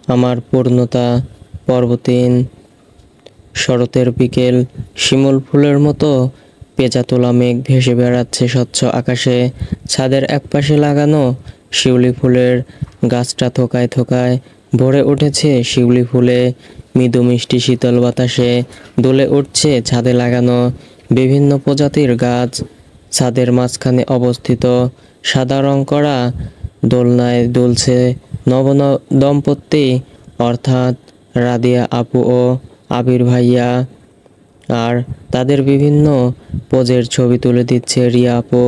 আমার পূর্ণতা। পর্ব ৩। শরতের বিকেল, শিমুল ফুলের মতো পেঁচা তোলা মেঘ ভেসে বেড়াচ্ছে স্বচ্ছ আকাশে। ছাদের একপাশে লাগানো শিউলি ফুলের গাছটা থোকায় থোকায় ভরে উঠেছে শিউলি ফুলে। মৃদু মিষ্টি শীতল বাতাসে দুলে উঠছে ছাদে লাগানো বিভিন্ন প্রজাতির গাছ। ছাদের মাঝখানে অবস্থিত সাদা রং করা দোলনায় দুলছে দম্পতি, অর্থাৎ রাদিয়া আপু ও আবির ভাইয়া। আর তাদের বিভিন্ন পোজের ছবি তুলে দিচ্ছে রিয়া আপু।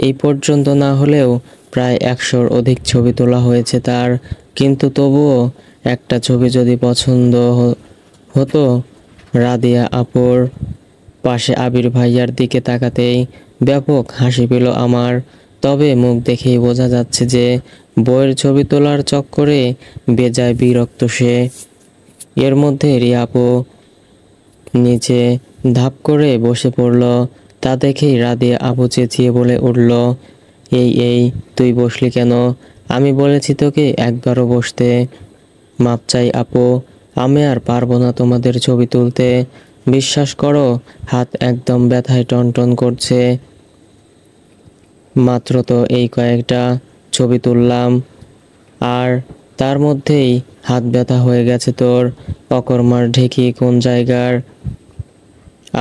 এই পর্যন্ত না হলেও প্রায় ১০০-র অধিক ছবি তোলা হয়েছে তার। কিন্তু তবুও একটা ছবি যদি পছন্দ হতো। রাদিয়া আপুর পাশে আবির ভাইয়ার দিকে তাকাতেই ব্যাপক হাসি পেল আমার। তবে মুখ দেখেই বোঝা যাচ্ছে যে বইয়ের ছবি তোলার চক্করে বেজায় বিরক্ত সে। এর মধ্যে রিয়া আপু নিচে ধাপ করে বসে পড়ল। তা দেখেই রাদিয়া আপু চেঁচিয়ে বলে উঠল, এই তুই বসলি কেন? আমি বলেছি তোকে একবারও বসতে। মাপ চাই আপু, আমি আর পারবো না তোমাদের ছবি তুলতে। বিশ্বাস করো, হাত একদম ব্যথায় টনটন করছে। মাত্র তো এই কয়েকটা ছবি তুললাম, আর তার মধ্যেই হাত ব্যথা হয়ে গেছে তোর। অকর্মার ঢেকি কোন জায়গার?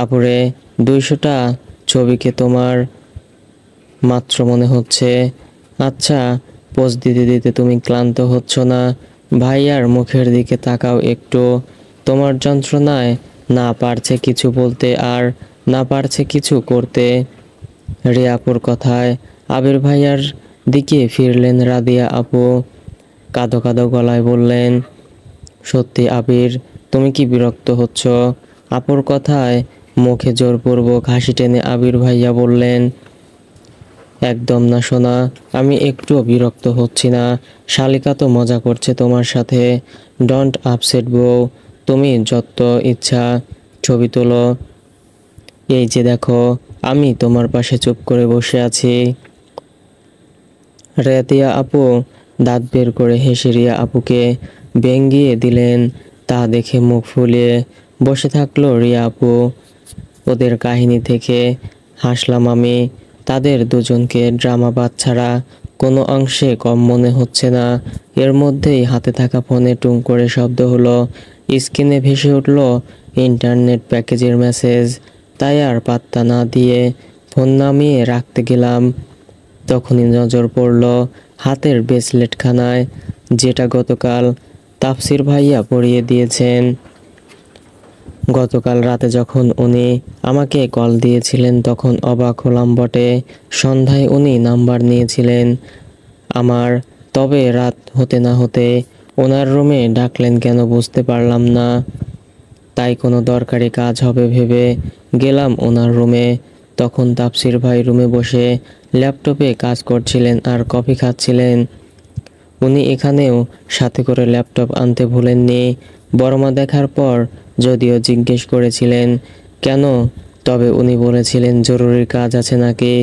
আপুরে, ২০০টা ছবিকে তোমার মাত্র মনে হচ্ছে? আচ্ছা, পোজ দিতে দিতে তুমি ক্লান্ত হচ্ছ না? ভাইয়ার মুখের দিকে তাকাও একটু। তোমার যন্ত্রণায় না পারছে কিছু বলতে আর না পারছে কিছু করতে। রিয়া আপুর কথায় আবির ভাইয়ার দিকে ফিরলেন রাদিয়া আপু। কাঁদো কাঁদো গলায় বললেন, সত্যি আবির, তুমি কি বিরক্ত হচ্ছ? আপুর কথায় মুখে জোরপূর্বক হাসি টেনে আবির ভাইয়া বললেন, একদম না সোনা, আমি একটুও বিরক্ত হচ্ছি না। শালিকা তো মজা করছে তোমার সাথে। ডোন্ট আপসেট বউ, তুমি যত ইচ্ছা ছবি তোলো। এই যে দেখো, আমি তোমার পাশে চুপ করে বসে আছি। রাদিয়া আপু দাঁত বের করে হেসে রিয়া আপুকে ভেঙিয়ে দিলেন। তা দেখে মুখ ফুলিয়ে বসে থাকলো রিয়া আপু। ওদের কাহিনী থেকে হাসলাম আমি। তাদের দুজনকে ড্রামা বাচ্চারা কোনো অংশে কম মনে হচ্ছে না। এর মধ্যেই হাতে থাকা ফোনে টুং করে শব্দ হলো। স্ক্রিনে ভেসে উঠল ইন্টারনেট প্যাকেজের মেসেজ। তাই আর পাত্তা না দিয়ে ফোন নামিয়ে রাখতে গেলাম। তখনই নজর পড়ল হাতের ব্রেসলেটখানায়, যেটা গতকাল তাফসির ভাইয়া পরিয়ে দিয়েছেন। গতকাল রাতে যখন উনি আমাকে কল দিয়েছিলেন তখন অবাক হলাম বটে। সন্ধ্যায় উনি নাম্বার নিয়েছিলেন আমার, তবে রাত হতে না হতে ওনার রুমে ডাকলেন কেন বুঝতে পারলাম না। তাই কোনো দরকারি কাজ হবে ভেবে গেলাম ওনার রুমে। তখন তাফসির ভাই রুমে বসে ল্যাপটপে কাজ করছিলেন আর কফি খাচ্ছিলেন। উনি এখানেও সাথে করে ল্যাপটপ আনতে ভুলেননি। বড়মা দেখার পর যদিও জিজ্ঞেস করেছিলেন কেন, তবে উনি বলেছিলেন জরুরি কাজ আছে নাকি,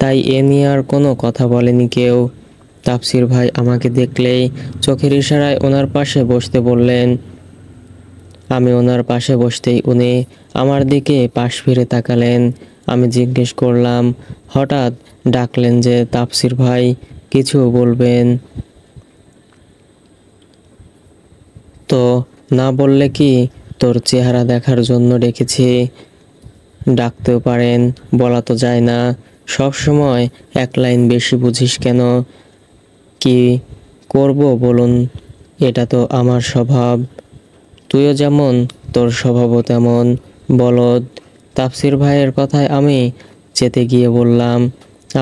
তাই এ নিয়ে আর কোনো কথা বলেনি কেউ। তাফসির ভাই আমাকে দেখলেই চোখের ইশারায় ওনার পাশে বসতে বললেন। আমি ওনার পাশে বসতেই উনি আমার দিকে পাশ ফিরে তাকালেন। আমি জিজ্ঞেস করলাম, হঠাৎ ডাকলেন যে তাফসির ভাই, কিছু বলবেন? তো না বললে কি? তোর চেহারা দেখার জন্য ডেকেছি। ডাকতেও পারেন, বলা তো যায় না। সব সময় এক লাইন বেশি বুঝিস কেন? কি করব বলুন, এটা তো আমার স্বভাব। তুইও যেমন, তোর স্বভাবও তেমন, বলদ। তাফসির ভাইয়ের কথায় আমি চেতে গিয়ে বললাম,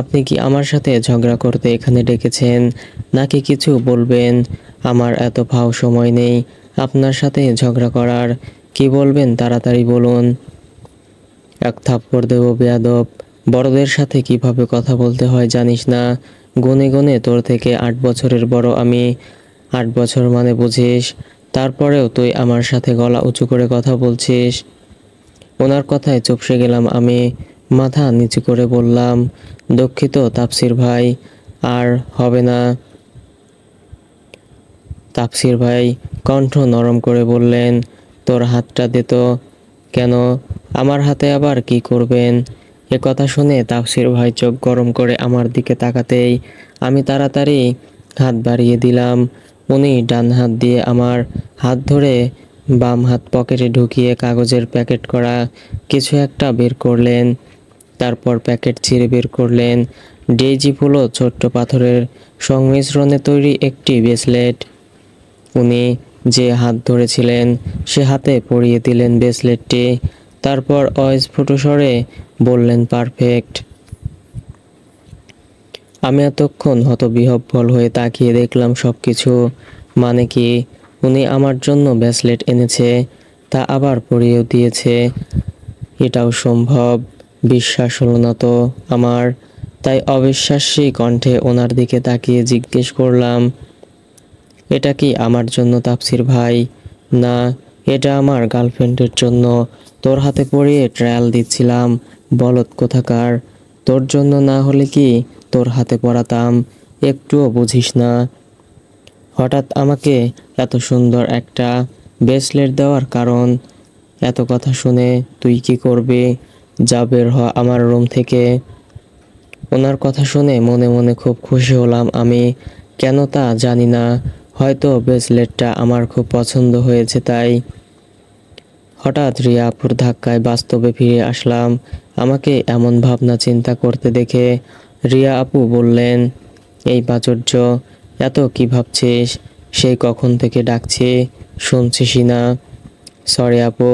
আপনি কি আমার সাথে ঝগড়া করতে এখানে ডেকেছেন, নাকি কিছু বলবেন? আমার এত ফাও সময় নেই আপনার সাথে ঝগড়া করার। কি বলবেন তাড়াতাড়ি বলুন। এক থাপ্পড় দেব বেয়াদব। বড়দের সাথে কিভাবে কথা বলতে হয় জানিস না? গুনে গুনে তোর থেকে ৮ বছরের বড় আমি। ৮ বছর মানে বুঝিস? তারপরেও তুই আমার সাথে গলা উঁচু করে কথা বলছিস। ওনার কথায় চুপসে গেলাম আমি। মাথা নিচু করে বললাম, দুঃখিত তাফসির ভাই, আর হবে না। তাফসির ভাই কণ্ঠ নরম করে বললেন, তোর হাতটা দে তো। কেন? আমার হাতে আবার কি করবেন? এ কথা শুনে তাফসীর ভাই চোখ গরম করে আমার দিকে তাকাতেই আমি তাড়াতাড়ি হাত বাড়িয়ে দিলাম। উনি ডান হাত দিয়ে আমার হাত ধরে বাম হাত পকেটে ঢুকিয়ে কাগজের প্যাকেট করা কিছু একটা বের করলেন। তারপর প্যাকেট ছিঁড়ে বের করলেন ডেইজি ফুল ও ছোট্ট পাথরের সংমিশ্রণে তৈরি একটি ব্রেসলেট। উনি যে হাত ধরেছিলেন সে হাতে পরিয়ে দিলেন ব্রেসলেটটি। তারপর অস্ফুট স্বরে বললেন, পারফেক্ট। আমি এতক্ষণ হতবিহ্বল হয়ে তাকিয়ে দেখলাম সবকিছু। মানে কি? উনি আমার জন্য ব্রেসলেট এনেছে, তা আবার পরিয়েও দিয়েছে। এটাও সম্ভব? বিশ্বাস হলো না তো আমার। তাই অবিশ্বাসী কণ্ঠে ওনার দিকে তাকিয়ে জিজ্ঞেস করলাম, এটা কি আমার জন্য তাফসীর ভাই? না, এটা আমার গার্লফ্রেন্ডের জন্য। তোর হাতে পরিয়ে ট্রায়াল দিচ্ছিলাম, বলদ কোথাকার। তোর জন্য না হলে কি তোর হাতে পরাতাম? একটুও বুঝিস না। হঠাৎ আমাকে এত সুন্দর একটা ব্রেসলেট দেওয়ার কারণ? এত কথা শুনে তুই কি করবি? যা, বের হ আমার রুম থেকে। ওনার কথা শুনে মনে মনে খুব খুশি হলাম আমি। কেন তা জানি না, হয়তো ব্রেসলেটটা আমার খুব পছন্দ হয়েছে তাই। হঠাৎ রিয়া আপুর ধাক্কায় বাস্তবে ফিরে আসলাম। আমাকে এমন ভাবনা চিন্তা করতে দেখে রিয়া আপু বললেন, এই প্রাচুর্য, এত কি ভাবছিস? সেই কখন থেকে ডাকছি, শুনছিসই না। সরি আপু,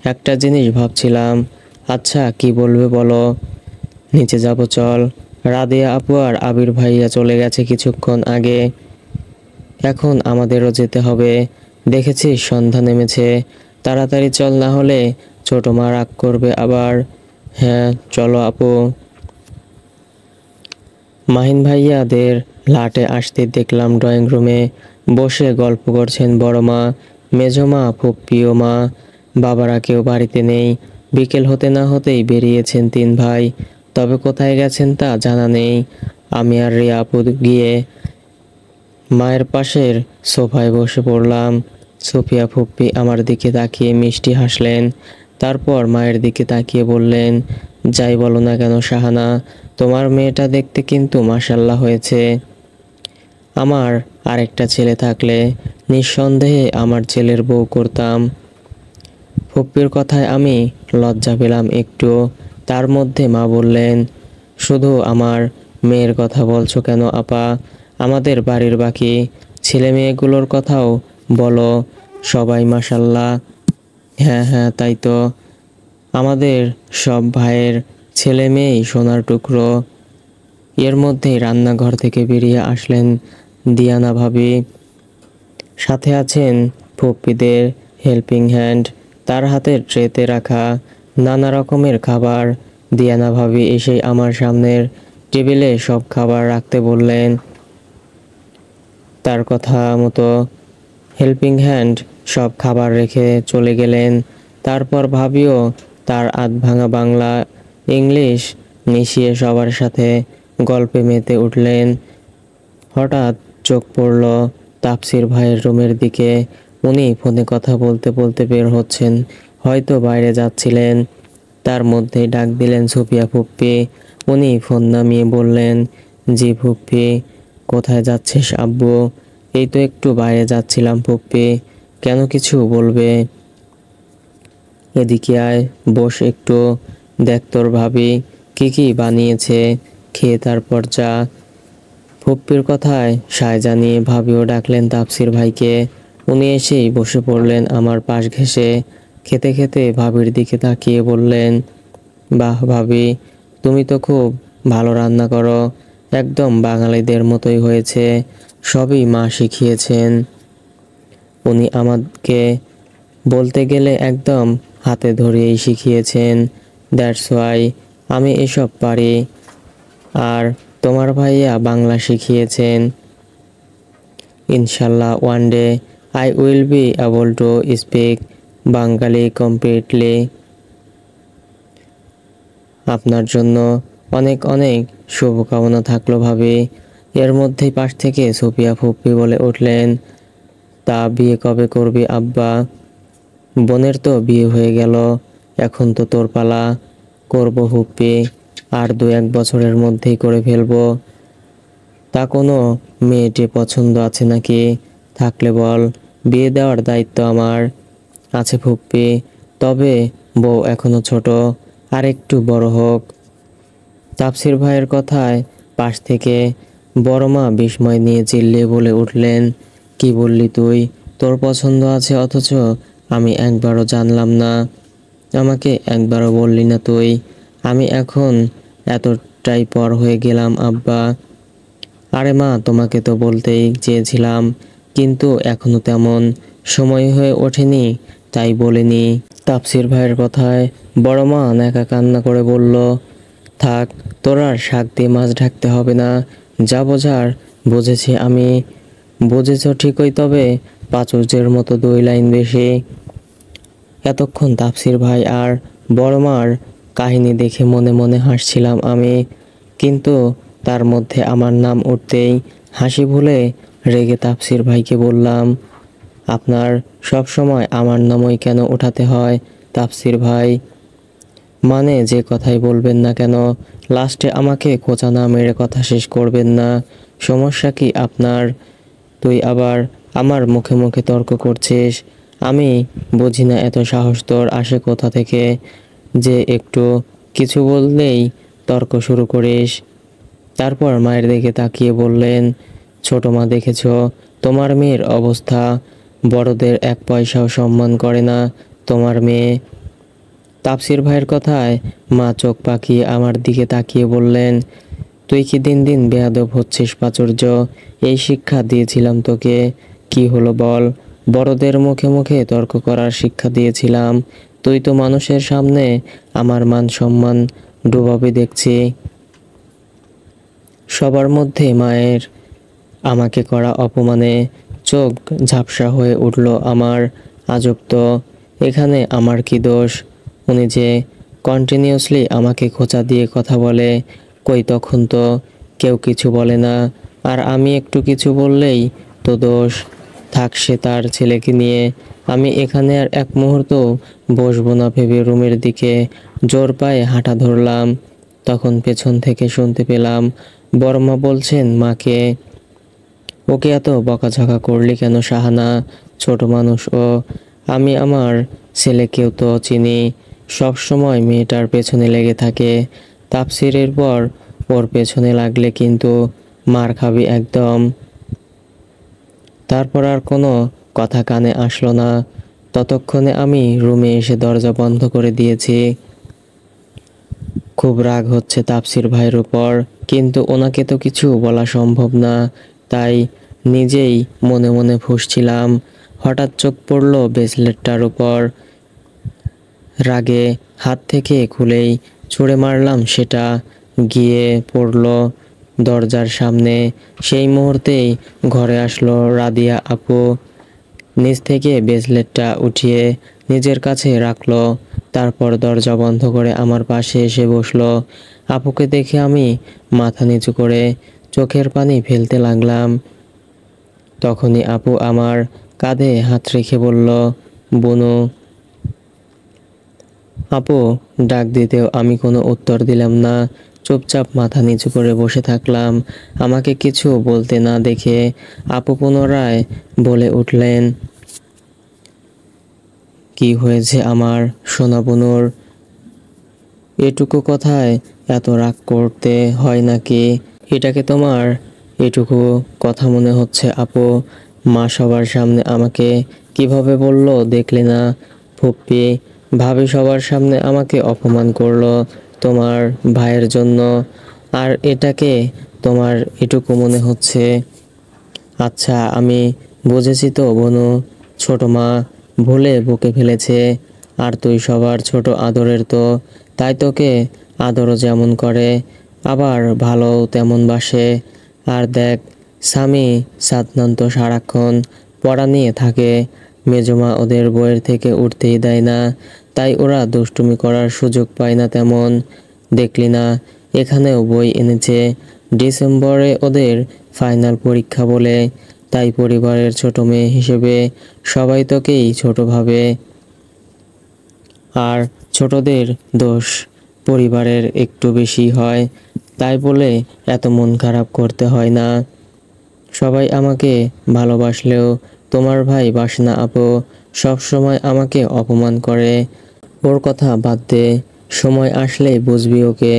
একটা জিনিস ভাবছিলাম। আচ্ছা, কি বলবে বলো? নিচে যাব চল। রাদিয়া আপু আর আবির ভাইয়া চলে গেছে কিছুক্ষণ আগে। এখন আমাদেরও যেতে হবে। দেখেছিস সন্ধ্যা নেমেছে। তাড়াতাড়ি চল, না হলে ছোট মা রাগ করবে আবার। হ্যাঁ চলো আপু। মাহিন ভাইয়াদের লাটে আসতে দেখলাম ড্রয়িং রুমে বসে গল্প করছেন বড় মা, মেজো মা, ফুপ্পি ও মা। বাবারা কেউ বাড়িতে নেই। বিকেল হতে না হতেই বেরিয়েছেন তিন ভাই, তবে কোথায় গেছেন তা জানা নেই। আমি আর রিয়া আপু গিয়ে মায়ের পাশের সোফায় বসে পড়লাম। সুফিয়া ফুপ্পি আমার দিকে তাকিয়ে মিষ্টি হাসলেন। তারপর মায়ের দিকে তাকিয়ে বললেন, যাই বলো না কেন শাহানা, তোমার মেয়েটা দেখতে কিন্তু মাশাআল্লাহ হয়েছে। আমার আরেকটা ছেলে থাকলে নিঃসন্দেহে আমার ছেলের বউ করতাম। ফুপ্পির কথায় আমি লজ্জা পেলাম একটু। তার মধ্যে মা বললেন, শুধু আমার মেয়ের কথা বলছো কেন আপা? আমাদের বাড়ির বাকি ছেলে মেয়েগুলোর কথাও বলো। সবাই মাশাআল্লাহ। হ্যাঁ হ্যাঁ, তাই তো। আমাদের সব ভাইয়ের ছেলে মেয়েই সোনার টুকরো। এর মধ্যেই রান্নাঘর থেকে বেরিয়ে আসলেন দিয়ানা ভাবি। সাথে আছেন ফুপ্পিদের হেল্পিং হ্যান্ড। তার হাতের ট্রেতে রাখা নানা রকমের খাবার। দিয়ানা ভাবি এসে আমার সামনের টেবিলে সব খাবার রাখতে বললেন। তার কথা মতো হেল্পিং হ্যান্ড সব খাবার রেখে চলে গেলেন। তারপর ভাবিও তার আধভাঙা বাংলা ইংলিশ মিশিয়ে সবার সাথে গল্পে মেতে উঠলেন। হঠাৎ চোখ পড়ল তাফসীর ভাইয়ের রুমের দিকে। উনি ফোনে কথা বলতে বলতে বের হচ্ছেন, হয়তো বাইরে যাচ্ছিলেন। তার মধ্যেই ডাক দিলেন সুফিয়া ফুপ্পি। উনি ফোন নামিয়ে বললেন, জি ফুপ্পি। কোথায় যাচ্ছিস আব্বু? এই তো একটু বাইরে যাচ্ছিলাম ফুপ্পি। কেন, কিছু বলবে? এদিকে আয়, বস একটু। দেখ তোর ভাবি কি কি বানিয়েছে, খেয়ে তারপর যা। ফুপ্পির কথায় সায় জানিয়ে ভাবিও ডাকলেন তাফসীর ভাইকে। উনি এসেই বসে পড়লেন আমার পাশ ঘেঁষে। খেতে খেতে ভাবির দিকে তাকিয়ে বললেন, বাহ ভাবি, তুমি তো খুব ভালো রান্না করো। একদম বাঙালিদের মতোই হয়েছে। সবই মা শিখিয়েছেন। উনি আমাকে বলতে গেলে একদম হাতে ধরিয়েই শিখিয়েছেন। দ্যাটস ওয়াই আমি এসব পারি। আর তোমার ভাইয়া বাংলা শিখিয়েছেন। ইনশাল্লাহ one day I will be able to speak Bangali completely. আপনার জন্য অনেক অনেক শুভকামনা থাকলো ভাবি। এর মধ্যেই পাশ থেকে সুফিয়া ফুপ্পি বলে উঠলেন, তা বিয়ে কবে করবি আব্বা? বোনের তো বিয়ে হয়ে গেল, এখন তো তোর পালা। করবো হুপ্পি, আর 2-1 বছরের মধ্যেই করে ফেলবো। তা কোনো মেয়েটি পছন্দ আছে নাকি? থাকলে বল, বিয়ে দেওয়ার দায়িত্ব আমার। আছে ফুপ্পি, তবে বউ এখনো ছোট, আর একটু বড় হোক। তাফসীর ভাইয়ের কথায় পাশ থেকে বড় মা বিস্ময় নিয়ে চিল্লিয়ে বলে উঠলেন, কি বললি তুই? তোর পছন্দ আছে অথচ আমি একবারও জানলাম না? আমাকে একবারও বললি না তুই? আমি এখন এতটাই পর হয়ে গেলাম আব্বা। আরে মা, তোমাকে তো বলতেই চেয়েছিলাম, কিন্তু এখনো তেমন সময় হয়ে ওঠেনি, তাই বলিনি। তাফসীর ভাইয়ের কথায় বড় মা নেকা কান্না করে বলল, থাক, তোর আর শাক দিয়ে মাছ ঢাকতে হবে না, যা বোঝার বুঝেছি আমি। বুঝেছ ঠিকই, তবে প্রাচুর্যের মতো 2 লাইন বেশি। এতক্ষণ তাফসীর ভাই আর বড় মার কাহিনী দেখে মনে মনে হাসছিলাম আমি, কিন্তু তার মধ্যে আমার নাম উঠতেই হাসি ভুলে রেগে তাফসীর ভাইকে বললাম, আপনার সব সময় আমার নামই কেন উঠাতে হয় তাফসীর ভাই? মানে যে কথাই বলবেন না কেন, লাস্টে আমাকে খোঁচা না মেরে কথা শেষ করবেন না। সমস্যা কি আপনার? তুই আবার আমার মুখে মুখে তর্ক করছিস। আমি বুঝি না এত সাহস তোর আসে কোথা থেকে, যে একটু কিছু বললেই তর্ক শুরু করিস। তারপর মায়ের দিকে তাকিয়ে বললেন, ছোট মা, দেখেছ তোমার মেয়ের অবস্থা? বড়দের 1 পয়সাও সম্মান করে না তোমার মেয়ে। তাফসীর ভাইয়ের কথায় মা চোখ পাকিয়ে আমার দিকে তাকিয়ে বললেন, তুই কি দিন দিন বেয়াদব হচ্ছিস প্রাচুর্য? এই শিক্ষা দিয়েছিলাম তোকে, কি হলো বল? বড়দের মুখে মুখে তর্ক করার শিক্ষা দিয়েছিলাম, তুই তো মানুষের সামনে আমার মান সম্মান ডুবাবি দেখছি। সবার মধ্যে মায়ের আমাকে করা অপমানে চোখ ঝাপসা হয়ে উঠল আমার। আজব তো, এখানে আমার কি দোষ? উনি যে কন্টিনিউয়াসলি আমাকে খোঁচা দিয়ে কথা বলে, কই তখন তো কেউ কিছু বলে না, আর আমি একটু কিছু বললেই তো দোষ। থাক, সে তার ছেলেকে নিয়ে, আমি এখানে আর 1 মুহূর্ত বসবো না ভেবে রুমের দিকে জোর পায়ে হাঁটা ধরলাম। তখন পেছন থেকে শুনতে পেলাম বড়মা বলছেন মাকে, ওকে এত বকাঝকা করলি কেন শাহানা? ছোট মানুষ ও, আমি আমার ছেলেকেও তো চিনি, সব সময় মেয়েটার পেছনে লেগে থাকে। তাফসীরের পর ওর পেছনে লাগলে কিন্তু মার খাবি একদম। তারপর আর কোনো কথা কানে আসলো না। ততক্ষণে আমি রুমে এসে দরজা বন্ধ করে দিয়েছি। খুব রাগ হচ্ছে তাফসীর ভাইয়ের উপর, কিন্তু ওনাকে তো কিছু বলা সম্ভব না, তাই নিজেই মনে মনে ফুঁসছিলাম। হঠাৎ চোখ পড়ল ব্রেসলেটটার উপর। রাগে হাত থেকে খুলেই ছুঁড়ে মারলাম সেটা, গিয়ে পড়ল দরজার সামনে। সেই মুহূর্তেই ঘরে আসলো রাদিয়া আপু। নিচ থেকে ব্রেসলেটটা উঠিয়ে নিজের কাছে রাখলো, তারপর দরজা বন্ধ করে আমার পাশে এসে বসলো। আপুকে দেখে আমি মাথা নিচু করে চোখের পানি ফেলতে লাগলাম। তখনই আপু আমার কাঁধে হাত রেখে বলল, বুনু। আপু ডাক দিতেও আমি কোনো উত্তর দিলাম না, চুপচাপ মাথা নিচু করে বসে থাকলাম। আমাকে কিছু বলতে না দেখে আপু পুনরায় বলে উঠলেন, কি হয়েছে আমার সোনা বুনুর? এটুকু কথায় এত রাগ করতে হয় নাকি? এটাকে তোমার এটুকু কথা মনে হচ্ছে আপু? মা সবার সামনে আমাকে কিভাবে বলল দেখলে না? ফুপ্পি, ভাবি সবার সামনে আমাকে অপমান করলো তোমার ভাইয়ের জন্য, আর এটাকে তোমার এটুকু মনে হচ্ছে? আচ্ছা, আমি বুঝেছি তো বনু, ছোট মা ভুলে বকে ফেলেছে, আর তুই সবার ছোট আদরের তো, তাই তোকে আদরও যেমন করে, আবার ভালো তেমন বাসে। আর দেখ, স্বামী সাদনান তো সারাক্ষণ পড়া নিয়ে থাকে, মেজমা ওদের বইয়ের থেকে উঠতেই দেয় না, তাই ওরা দুষ্টুমি করার সুযোগ পায় না তেমন। দেখলি না, এখানেও বই এনেছে, ডিসেম্বরে ওদের ফাইনাল পরীক্ষা বলে। তাই পরিবারের ছোট মেয়ে হিসেবে সবাই তোকেই ছোট ভাবে। আর ছোটদের দোষ পরিবারের একটু বেশি হয়, তাই বলে এত মন খারাপ করতে হয় না। সবাই আমাকে ভালোবাসলেও তোমার ভাই বাসনা আপু সব সময় আমাকে অপমান করে। ওর কথা বাদ দে, সময় আসলেই বুঝবি ওকে।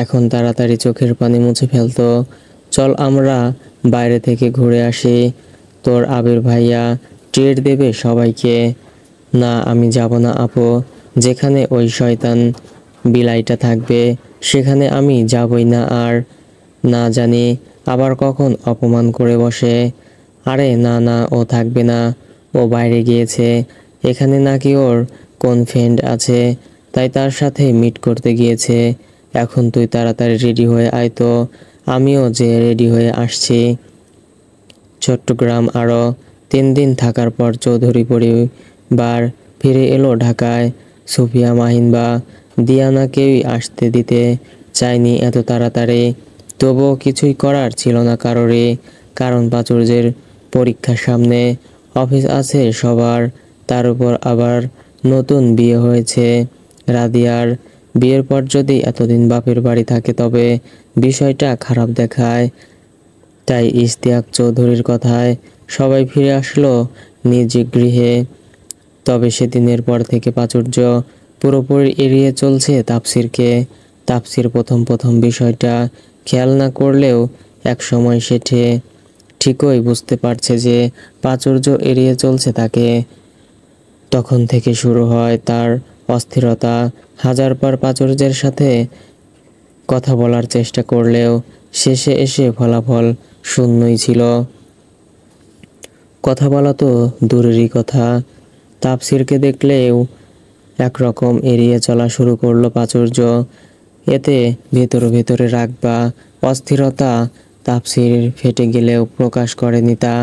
এখন তাড়াতাড়ি চোখের পানি মুছে ফেলতো। চল আমরা বাইরে থেকে ঘুরে আসি। তোর আবির ভাইয়া ট্রিট দেবে সবাইকে। না, আমি যাব না আপু। যেখানে ওই শয়তান বিলাইটা থাকবে সেখানে আমি যাবই না। আর না জানি আবার কখন অপমান করে বসে। আরে না না, ও থাকবে না, ও বাইরে গিয়েছে। এখানে নাকি ওর কোন ফ্রেন্ড আছে, তাই তার সাথে মিট করতে গিয়েছে। এখন তুই তাড়াতাড়ি রেডি হয়ে আয় তো। আমিও যে রেডি হয়ে আসছি। চট্টগ্রাম আরও 3 দিন থাকার পর চৌধুরী পরিবার ফিরে এলো ঢাকায়। সুফিয়া, মাহিন বা দিয়ানা কেউই আসতে দিতে চায়নি এত তাড়াতাড়ি। তবুও কিছুই করার ছিল না কারোরই, কারণ প্রাচুর্যের পরীক্ষার সামনে, অফিস আছে সবার, তার উপর আবার নতুন বিয়ে হয়েছে রাদিয়ার। বিয়ের পর যদি এতদিন বাপের বাড়ি থাকে তবে বিষয়টা খারাপ দেখায়। তাই ইশতিয়াক চৌধুরীর কথায় সবাই ফিরে আসলো নিজ গৃহে। তবে সেদিনের পর থেকে প্রাচুর্য পুরোপুরি এড়িয়ে চলছে তাপসীরকে। তাপসীর প্রথম প্রথম বিষয়টা খেয়াল না করলেও একসময় সে ঠিকই বুঝতে পারছে যে প্রাচুর্য এড়িয়ে চলছে তাকে। তখন থেকে শুরু হয় তার অস্থিরতা। হাজারবার প্রাচুর্যের সাথে কথা বলার চেষ্টা করলেও শেষে এসে ফলাফল শূন্যই ছিল। কথা বলা তো দূরেরই কথা, তাপসীরকে দেখলেও একরকম এড়িয়ে চলা শুরু করলো প্রাচুর্য। এতে ভেতরে ভেতরে রাগ বা অস্থিরতা তাপসীর ফেটে গেলেও প্রকাশ করেনি তা।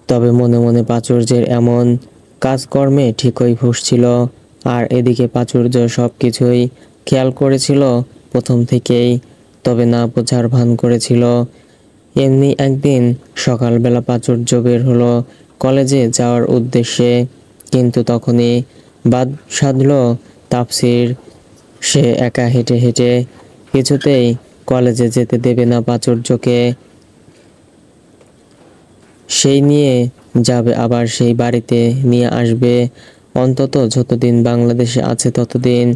তবে মনে মনে প্রাচুর্যের এমন কাজকর্মে ঠিকই ফুঁসছিল। আর এদিকে প্রাচুর্য সব কিছুই খেয়াল করেছিল প্রথম থেকেই, তবে না বোঝার ভান করেছিল। এমনি একদিন সকালবেলা প্রাচুর্য বের হলো কলেজে যাওয়ার উদ্দেশ্যে, কিন্তু তখনই বাদ সাধল তাপসীর। সে একা হেঁটে হেঁটে কিছুতেই কলেজে যেতে দেবে না প্রাচুর্যকে। সেই নিয়ে যাবে, আবার সেই বাড়িতে নিয়ে আসবে। অন্তত যতদিন বাংলাদেশে আছে ততদিন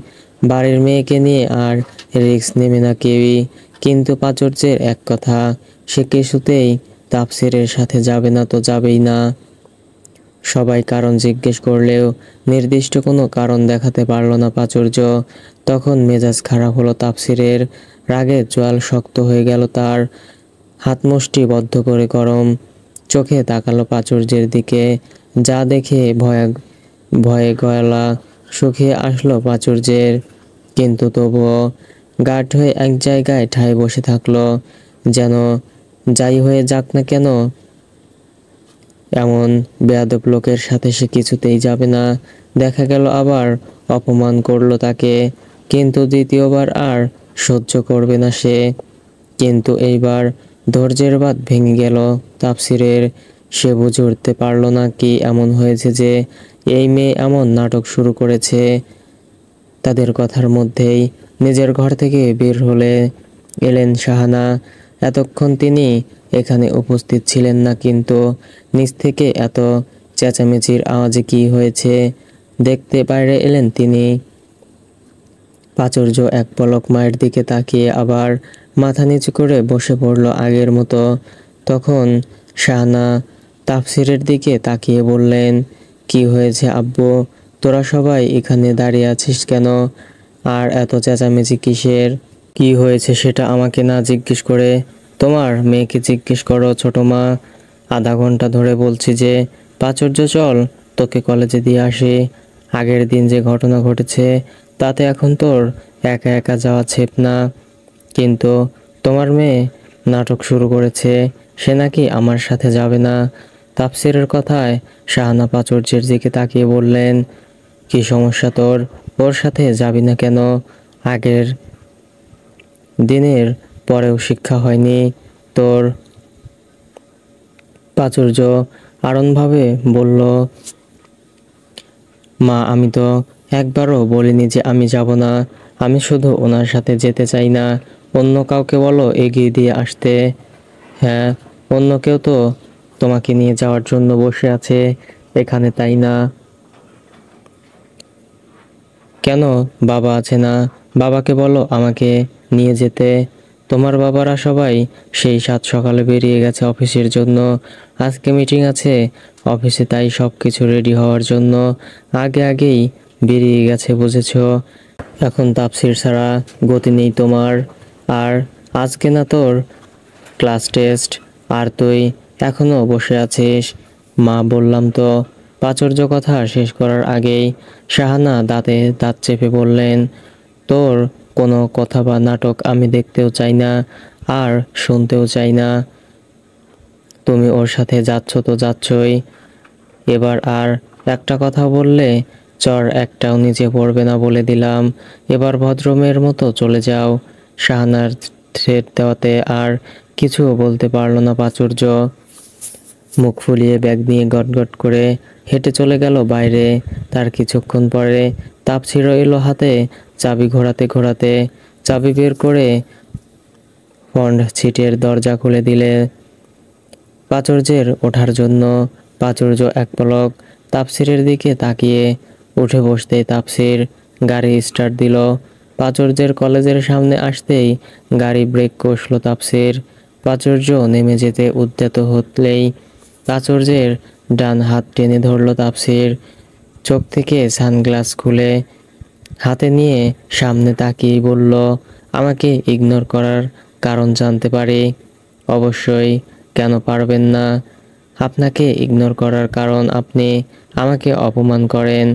বাড়ির মেয়েকে নিয়ে আর রিস্ক নেবে না কেউই। কিন্তু প্রাচুর্যের এক কথা, সে কিছুতেই তাপসীরের সাথে যাবে না তো যাবেই না। সবাই কারণ জিজ্ঞেস করলেও নির্দিষ্ট কোনো কারণ দেখাতে পারল না প্রাচুর্য। তখন মেজাজ খারাপ হলো তাপসীরের। রাগের জোয়াল শক্ত হয়ে গেল তার, হাত মুষ্টি বদ্ধ করে গরম চোখে তাকালো প্রাচুর্যের দিকে। যা দেখে ভয়ে গলা শুকিয়ে আসলো প্রাচুর্যের। কিন্তু তবুও গাঢ় হয়ে এক জায়গায় ঠায় বসে থাকলো, যেন যাই হয়ে যাক না কেন এমন বেয়াদব লোকের সাথে সে কিছুতেই যাবে না। দেখা গেল আবার অপমান করলো তাকে, কিন্তু দ্বিতীয়বার আর সহ্য করবে না সে। কিন্তু এইবার ধৈর্যের বাঁধ ভেঙে গেল তাপসীরের। সে বুঝে উঠতে পারল না কি এমন হয়েছে যে এই মেয়ে এমন নাটক শুরু করেছে। তাদের কথার মধ্যেই নিজের ঘর থেকে বের এলেন শাহানা। এতক্ষণ তিনি এখানে উপস্থিত ছিলেন না, কিন্তু নিচ থেকে এত চেঁচামেচির আওয়াজে কি হয়েছে দেখতে বাইরে এলেন তিনি। প্রাচুর্য এক পলক মায়ের দিকে তাকিয়ে আবার মাথা নিচু করে বসে পড়ল আগের মতো। তখন শাহানা তাফসীরের দিকে তাকিয়ে বললেন, কি হয়েছে আব্বু? তোরা সবাই এখানে দাঁড়িয়ে আছিস কেন? আর এত চেঁচামেচি কিসের? কি হয়েছে সেটা আমাকে না জিজ্ঞেস করে তোমার মেয়েকে জিজ্ঞেস করো ছোট মা। আধা ঘন্টা ধরে বলছি যে প্রাচুর্য চল তোকে কলেজে দিয়ে আসি। আগের দিন যে ঘটনা ঘটেছে তাতে এখন তোর একা একা যাওয়া ছেপ না। কিন্তু তোমার মেয়ে নাটক শুরু করেছে, সে নাকি আমার সাথে যাবে না। তাফসীরের কথায় শাহানা প্রাচুর্যের দিকে তাকিয়ে বললেন, কি সমস্যা তোর? ওর সাথে যাবি না কেন? আগের দিনের পরেও শিক্ষা হয়নি তোর? প্রাচুর্য আড়নভাবে বলল, মা আমি তো একবারও বলিনি যে আমি যাব না। আমি শুধু ওনার সাথে যেতে চাই না। অন্য কাউকে বলো এগিয়ে দিয়ে আসতে। হ্যাঁ, অন্য কেউ তো তোমাকে নিয়ে যাওয়ার জন্য বসে আছে এখানে, তাই না? কেন বাবা আছে না? বাবাকে বলো আমাকে নিয়ে যেতে। তোমার বাবারা সবাই সেই সাত সকালে বেরিয়ে গেছে অফিসের জন্য। আজকে মিটিং আছে অফিসে, তাই সব কিছু রেডি হওয়ার জন্য আগেই বেরিয়ে গেছে, বুঝেছো? এখন তাফসীর ছাড়া গতি নেই তোমার। আর আজকে না তোর ক্লাস টেস্ট, আর তুই এখনো বসে আছিস। মা বললাম তো। প্রাচুর্য কথা শেষ করার আগেই শাহানা দাঁতে দাঁত চেপে বললেন, তোর কোনো কথা বা নাটক আমি দেখতেও চাই না, আর শুনতেও চাই না। তুমি ওর সাথে যাচ্ছ তো যাচ্ছই। এবার আর একটা কথা বললে চর একটাও নিচে পড়বে না বলে দিলাম। এবার ভদ্রমেয়ের মতো চলে যাও। শাহানার থ্রেট দেওয়াতে আর কিছু বলতে পারল না প্রাচুর্য। মুখ ফুলিয়ে ব্যাগ নিয়ে গটগট করে হেঁটে চলে গেল বাইরে। তার কিছুক্ষণ পরে তাপসির এলো হাতে, চাবি ঘোরাতে ঘোরাতে চাবি বের করে ফন্ড ছিটের দরজা খুলে দিলে প্রাচুর্যের ওঠার জন্য। প্রাচুর্য এক পলক তাপসিরের দিকে তাকিয়ে উঠে বসতেই তাপসির গাড়ি স্টার্ট দিল। প্রাচুর্যের কলেজের সামনে আসতেই গাড়ি ব্রেক কষল তাপসির। প্রাচুর্য নেমে যেতে উদ্যত হতেই প্রাচুর্যের ডান হাত টেনে ধরল তাপসির। চোখ থেকে সানগ্লাস খুলে হাতে নিয়ে সামনে তাকিয়ে বলল, আমাকে ইগনোর করার কারণ জানতে পারি? অবশ্যই, কেন পারবেন না? আপনাকে ইগনোর করার কারণ আপনি আমাকে অপমান করেন,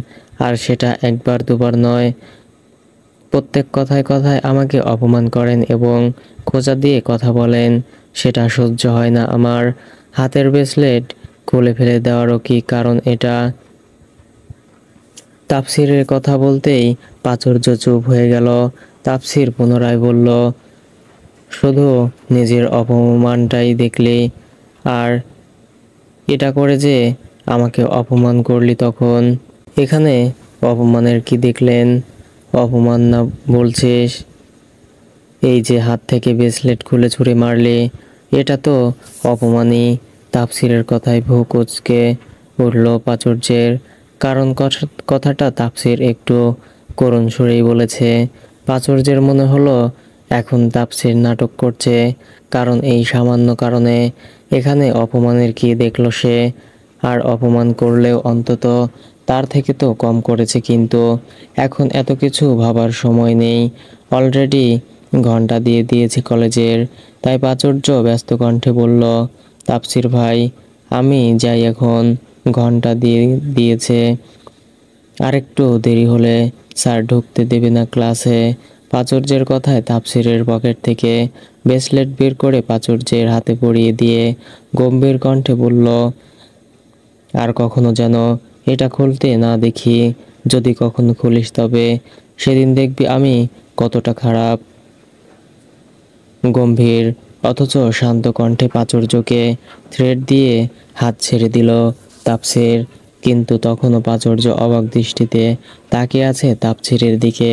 আর সেটা একবার দুবার নয়। প্রত্যেক কথায় কথায় আমাকে অপমান করেন এবং খোঁচা দিয়ে কথা বলেন। সেটা সহ্য হয় না আমার। হাতের ব্রেসলেট খুলে ফেলে দেওয়ারও কি কারণ এটা? তাফসীরের কথা বলতেই প্রাচুর্য চুপ হয়ে গেল। তাফসীর পুনরায় বলল, শুধু নিজের অপমানটাই দেখলি, আর এটা করে যে আমাকে অপমান করলি তখন। এখানে অপমানের কি দেখলেন? অপমান না বলছিস? এই যে হাত থেকে ব্রেসলেট খুলে ছুঁড়ে মারলি, এটা তো অপমানই। তাফসীরের কথায় ভ্রু কুঁচকে উঠল প্রাচুর্যের। কারণ কথাটা তাফসীর একটু করুণ সুরেই বলেছে। প্রাচুর্যের মনে হলো এখন তাফসীর নাটক করছে, কারণ এই সামান্য কারণে এখানে অপমানের কি দেখলো সে? আর অপমান করলেও অন্তত তার থেকে তো কম করেছে, কিন্তু এখন এত কিছু ভাবার সময় নেই। অলরেডি ঘন্টা দিয়ে দিয়েছি কলেজের। তাই প্রাচুর্য ব্যস্ত কণ্ঠে বলল, তাফসীর ভাই আমি যাই এখন, ঘন্টা দিয়ে দিয়েছে। আরেকটু দেরি হলে স্যার ঢুকতে দেবে না ক্লাসে। প্রাচুর্যের কথায় তাফসীরের পকেট থেকে ব্রেসলেট বের করে প্রাচুর্যের হাতে পরিয়ে দিয়ে গম্ভীর কণ্ঠে বলল, আর কখনো যেন এটা খুলতে না দেখি। যদি কখনো খুলিস তবে সেদিন দেখবি আমি কতটা খারাপ। গম্ভীর অথচ শান্ত কণ্ঠে প্রাচুর্যকে থ্রেড দিয়ে হাত ছেড়ে দিল তাপসীর। কিন্তু তখনও প্রাচুর্য অবাক দৃষ্টিতে তাকিয়ে আছে তাপসীরের দিকে।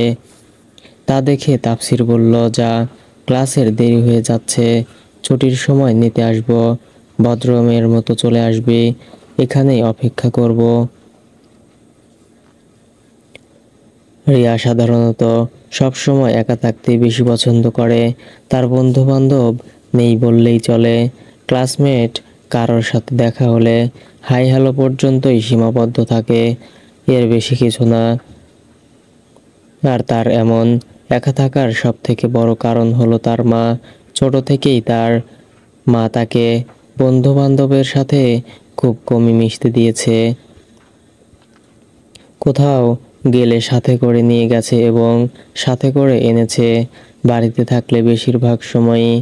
তা দেখে তাপসীর বলল, যা, ক্লাসের দেরি হয়ে যাচ্ছে, ছুটির সময় নিতে আসবো। ভদ্রমের মতো চলে আসবি, এখানেই অপেক্ষা করব। রিয়া সাধারণত সবসময় একা থাকতেই বেশি পছন্দ করে। তার বন্ধু বান্ধব নেই বললেই চলে। ক্লাসমেট কারোর সাথে দেখা হলে হাই হ্যালো পর্যন্তই সীমাবদ্ধ থাকে, এর বেশি কিছু না। আর তার এমন একা থাকার সব থেকে বড় কারণ হলো তার মা। ছোট থেকেই তার মা তাকে বন্ধু বান্ধবের সাথে খুব কমই মিশতে দিয়েছে। কোথাও গেলে সাথে করে নিয়ে গেছে এবং সাথে করে এনেছে। বাড়িতে থাকলে বেশিরভাগ সময়ই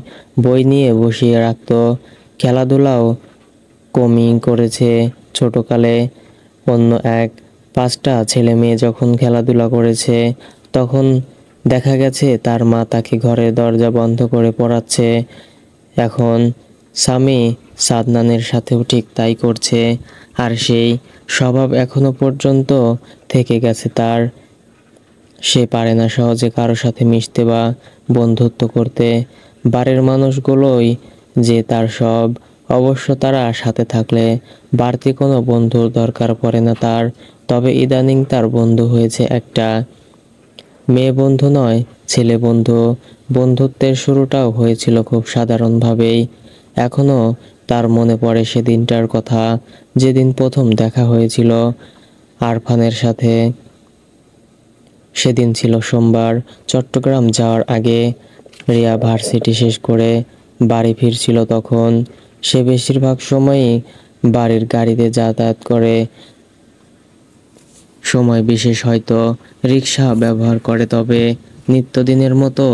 বই নিয়ে বসিয়ে রাখতো। খেলাধুলাও কমই করেছে ছোটকালে। অন্য এক পাঁচটা ছেলে মেয়ে যখন খেলাধুলা করেছে, তখন দেখা গেছে তার মা তাকে ঘরের দরজা বন্ধ করে পড়াচ্ছে। এখন স্বামী সাদনানের সাথেও ঠিক তাই করছে। আর সেই স্বভাব এখনো পর্যন্ত থেকে গেছে তার। সে পারে না সহজে কারো সাথে মিশতে বা বন্ধুত্ব করতে। বাড়ির মানুষগুলোই যে তার সব। অবশ্য তারা সাথে থাকলে বাড়তি কোনো বন্ধুর দরকার পড়ে না তার। তবে ইদানিং তার বন্ধু হয়েছে একটা। মেয়ে বন্ধু নয়, ছেলে বন্ধু। বন্ধুত্বের শুরুটাও হয়েছিল খুব সাধারণভাবেই। এখনো তার মনে পড়ে সেদিনটার কথা, যেদিন প্রথম দেখা হয়েছিল আরফানের সাথে। সেদিন ছিল সোমবার। চট্টগ্রাম যাওয়ার আগে রিয়া ভার্সিটি শেষ করে বাড়ি ফিরছিল তখন। সে বেশিরভাগ সময়ই বাড়ির গাড়িতে যাতায়াত করে, সময় বিশেষ হয়তো রিক্সা ব্যবহার করে। তবে নিত্যদিনের মতো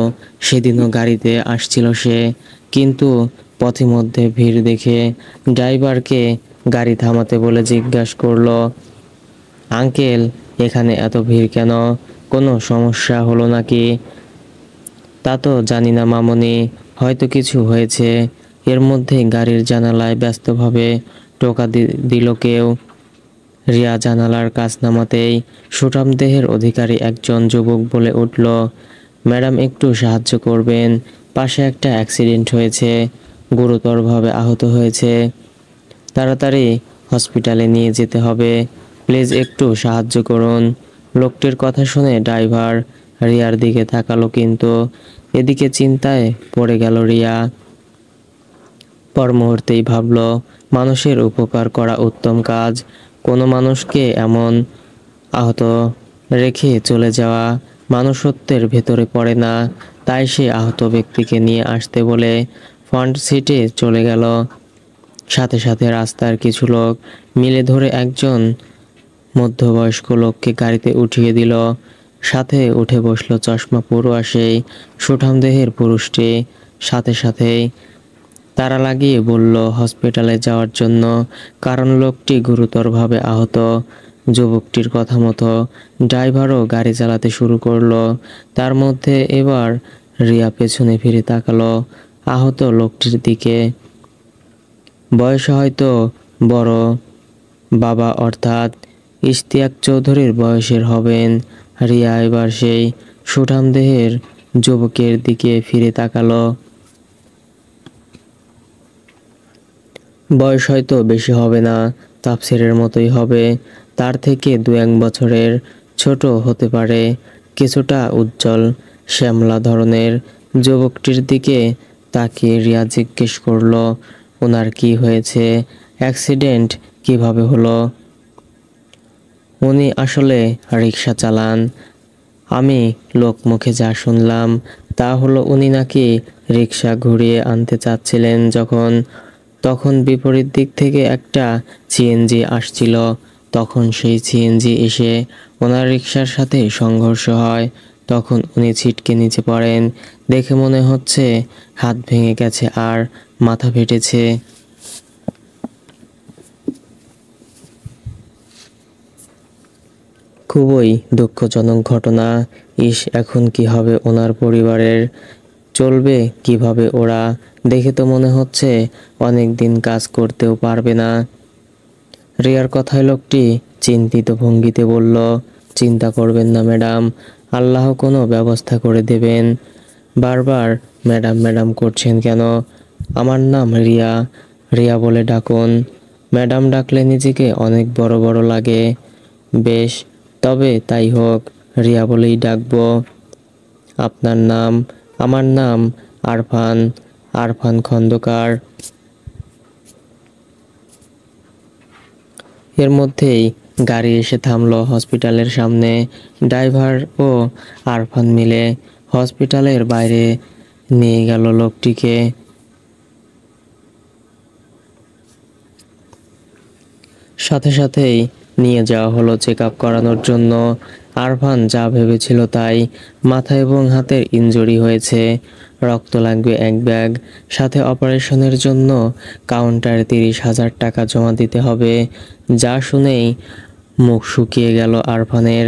সেদিনও গাড়িতে আসছিল সে। কিন্তু পথিমধ্যে ভিড় দেখে ড্রাইভারকে গাড়ি থামাতে বলে জিজ্ঞাসা করলো, আঙ্কেল, এখানে এত ভিড় কেন? কোনো সমস্যা হলো নাকি? তা তো জানি না মামুনি, হয়তো কিছু হয়েছে। এর মধ্যে গাড়ির জানালায় ব্যস্তভাবে টোকা দিল কেউ। রিয়া জানালার কাছ নামাতেই সুঠাম দেহের অধিকারী একজন যুবক বলে উঠল, ম্যাডাম একটু সাহায্য করবেন, পাশে একটা অ্যাক্সিডেন্ট হয়েছে, গুরুতরভাবে আহত হয়েছে, তাড়াতাড়ি হসপিটালে নিয়ে যেতে হবে, প্লিজ একটু সাহায্য করুন। লোকটির কথা শুনে ড্রাইভার রিয়ার দিকে তাকালো, কিন্তু এদিকে চিন্তায় পড়ে গেল রিয়া। পর মুহূর্তেই ভাবল, মানুষের উপকার করা উত্তম কাজ। কোনো মানুষকে এমন আহত রেখে চলে যাওয়া মানুষত্বের ভেতরে পড়ে না। তাই সে আহত ব্যক্তিকে নিয়ে আসতে বলে ফ্রন্ট সিটে চলে গেল। সাথে সাথে রাস্তার কিছু লোক মিলে ধরে একজন মধ্যবয়স্ক লোককে গাড়িতে উঠিয়ে দিল। সাথে উঠে বসলো চশমা পড়ুয়া সেই সুঠাম দেহের পুরুষটি। সাথে সাথেই তারা লাগিয়ে বলল হসপিটালে যাওয়ার জন্য, কারণ লোকটি গুরুতরভাবে আহত। যুবকটির কথা মতো ড্রাইভারও গাড়ি চালাতে শুরু করলো। তার মধ্যে এবার রিয়া পেছনে ফিরে তাকালো আহত লোকটির দিকে। বয়সে হয়তো বড়, বাবা অর্থাৎ ইশতিয়াক চৌধুরীর বয়সের হবেন। রিয়া এবার সেই সুঠাম দেহের যুবকের দিকে ফিরে তাকালো। বয়স হয়তো বেশি হবে না, তাফসীরের মতোই হবে, তার থেকে 2-1 বছরের ছোট হতে পারে। কিছুটা উজ্জ্বল শ্যামলা ধরনের। যুবকটির দিকে তাকিয়ে রিয়া জিজ্ঞেস করলো, ওনার কি হয়েছে? অ্যাক্সিডেন্ট কিভাবে হলো? উনি আসলে রিক্সা চালান। আমি লোকমুখে যা শুনলাম তা হলো উনি নাকি রিক্সা ঘুরিয়ে আনতে চাচ্ছিলেন, তখন বিপরীত দিক থেকে একটা সিএনজি আসছিল। তখন সেই সিএনজি এসে ওনার রিক্সার সাথে সংঘর্ষ হয়। তখন উনি ছিটকে নিচে পড়েন। দেখে মনে হচ্ছে হাত ভেঙে গেছে আর মাথা ফেটেছে। খুবই দুঃখজনক ঘটনা। ইস, এখন কি হবে ওনার পরিবারের? চলবে কিভাবে ওরা? দেখে তো মনে হচ্ছে অনেক দিন কাজ করতেও পারবে না। রিয়ার কথায় লোকটি চিন্তিত ভঙ্গিতে বলল, চিন্তা করবেন না ম্যাডাম, আল্লাহ কোনো ব্যবস্থা করে দেবেন। বারবার ম্যাডাম ম্যাডাম করছেন কেন? আমার নাম রিয়া, রিয়া বলে ডাকুন। ম্যাডাম ডাকলে নিজেকে অনেক বড় বড় লাগে। বেশ, তবে তাই হোক, রিয়া বলেই ডাকবো। আপনার নাম? আমার নাম আরফান, আরফান খন্দকার। এর মধ্যেই গাড়ি এসে থামলো হসপিটালের সামনে। ড্রাইভার ও আরফান মিলে হসপিটালের বাইরে নিয়ে গেল লোকটিকে। সাথে সাথেই নিয়ে যাওয়া হলো চেক আপ করানোর জন্য। আরফান যা ভেবেছিল তাই, মাথা এবং হাতের ইনজুরি হয়েছে, রক্ত লাগবে 1 ব্যাগ, সাথে অপারেশনের জন্য কাউন্টারে 30,000 টাকা জমা দিতে হবে। যা শুনেই মুখ শুকিয়ে গেল আরফানের।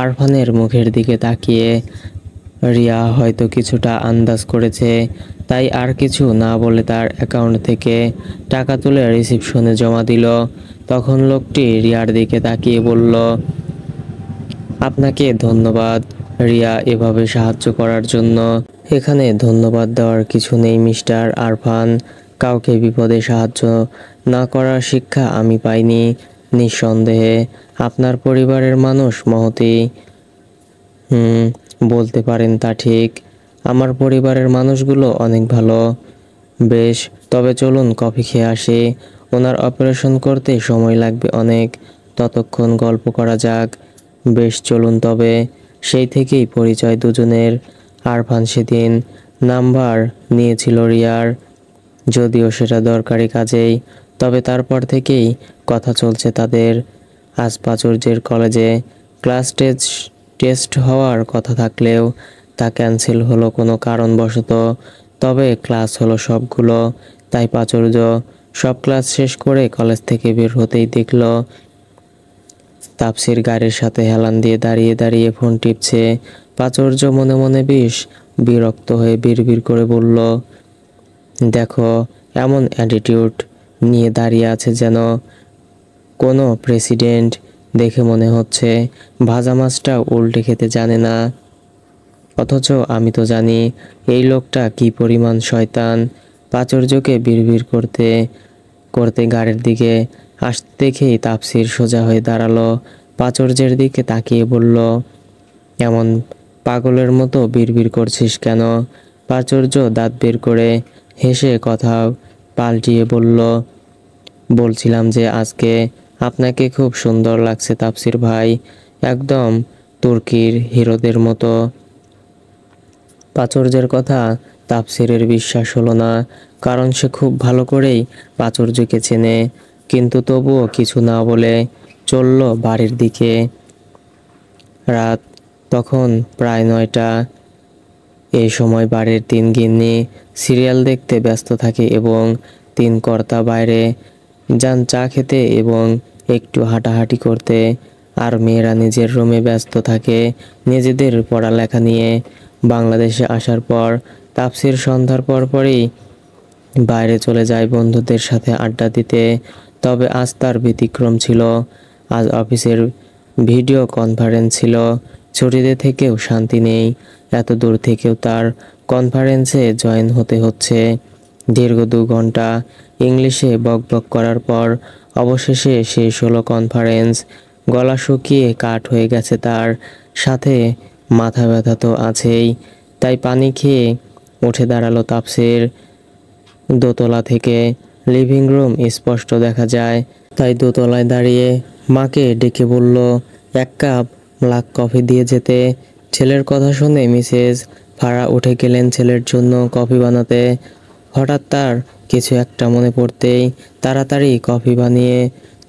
আরফানের মুখের দিকে তাকিয়ে রিয়া হয়তো কিছুটা আন্দাজ করেছে তাই আর কিছু না বলে তার অ্যাকাউন্ট থেকে টাকা তুলে রিসিপশনে জমা দিল। তখন লোকটি রিয়ার দিকে তাকিয়ে বলল, আপনাকে ধন্যবাদ রিয়া, এভাবে সাহায্য করার জন্য। এখানে ধন্যবাদ দেওয়ার কিছু নেই মিস্টার আরফান। কাউকে বিপদে সাহায্য না করার শিক্ষা আমি পাইনি। নিঃসন্দেহে আপনার পরিবারের মানুষ মহতী। বলতে পারেন তা ঠিক। আমার পরিবারের মানুষগুলো অনেক ভালো। বেশ, তবে চলুন কফি খেয়ে আসি। ওনার অপারেশন করতে সময় লাগবে অনেক, ততক্ষণ গল্প করা যাক। বেশ, চলুন তবে। সেই থেকেই পরিচয় দুজনের। আরফান সেদিন নাম্বার নিয়েছিল রিয়ার, যদিও সেটা দরকারি কাজেই। তবে তারপর থেকেই কথা চলছে তাদের। আজ প্রাচুর্যের কলেজে ক্লাস টেস্ট হওয়ার কথা থাকলেও তা ক্যান্সেল হলো কোনো কারণবশত। তবে ক্লাস হলো সবগুলো। তাই প্রাচুর্য সব ক্লাস শেষ করে কলেজ থেকে বের হতেই দেখল তাপসীর গাড়ির সাথে হেলান দিয়ে দাঁড়িয়ে দাঁড়িয়ে ফোন টিপছে। প্রাচুর্য মনে মনে বেশ বিরক্ত হয়ে বিড়বিড় করে বলল, দেখো, এমন অ্যাটিটিউড নিয়ে দাঁড়িয়ে আছে যেন কোনো প্রেসিডেন্ট। দেখে মনে হচ্ছে ভাজা মাছটা উল্টে খেতে জানে না। অথচ আমি তো জানি এই লোকটা কি পরিমাণ শয়তান। প্রাচুর্যকে বিড়বিড় করতে করতে গাড়ির দিকে আসতে দেখেই তাপসীর সোজা হয়ে দাঁড়ালো। প্রাচুর্যের দিকে তাকিয়ে বলল, এমন পাগলের মতো বিড়বিড় করছিস কেন? প্রাচুর্য দাঁত বের করে হেসে কথা পাল্টিয়ে বলল, বলছিলাম যে আজকে আপনাকে খুব সুন্দর লাগছে তাপসীর ভাই, একদম তুর্কির হিরোদের মতো। প্রাচুর্যের কথা তাপসীরের বিশ্বাস হলো না, কারণ সে খুব ভালো করেই প্রাচুর্যকে চেনে। কিন্তু তবুও কিছু না বলে চলল বাড়ির দিকে। রাত তখন প্রায় 9টা। এই সময় বাড়ির 3 গিন্নি সিরিয়াল দেখতে ব্যস্ত থাকে এবং 3 কর্তা বাইরে যান চা খেতে এবং একটু হাঁটাহাঁটি করতে। আর মেয়েরা নিজের রুমে ব্যস্ত থাকে নিজেদের পড়ালেখা নিয়ে। বাংলাদেশে আসার পর তাপসীর সন্ধ্যার পরপরই বাইরে চলে যায় বন্ধুদের সাথে আড্ডা দিতে। তবে আজ তার ব্যতিক্রম ছিল। আজ অফিসের ভিডিও কনফারেন্স ছিল। ছুটিতে থেকেও শান্তি নেই, এত দূর থেকেও তার কনফারেন্সে জয়েন হতে হচ্ছে। দীর্ঘ 2 ঘন্টা ইংলিশে বকবক করার পর অবশেষে শেষ হলো কনফারেন্স। গলা শুকিয়ে কাঠ হয়ে গেছে তার, সাথে মাথা ব্যথা তো আছেই। তাই পানি খেয়ে উঠে দাঁড়ালো তাপসীর। দোতলা থেকে লিভিং রুম স্পষ্ট দেখা যায়, তাই দোতলায় দাঁড়িয়ে মাকে ডেকে বলল, 1 কাপ ব্ল্যাক কফি দিয়ে যেতে। ছেলের কথা শুনে মিসেস ফারা উঠে গেলেন ছেলের জন্য কফি বানাতে। হঠাৎ তার কিছু একটা মনে পড়তেই তাড়াতাড়ি কফি বানিয়ে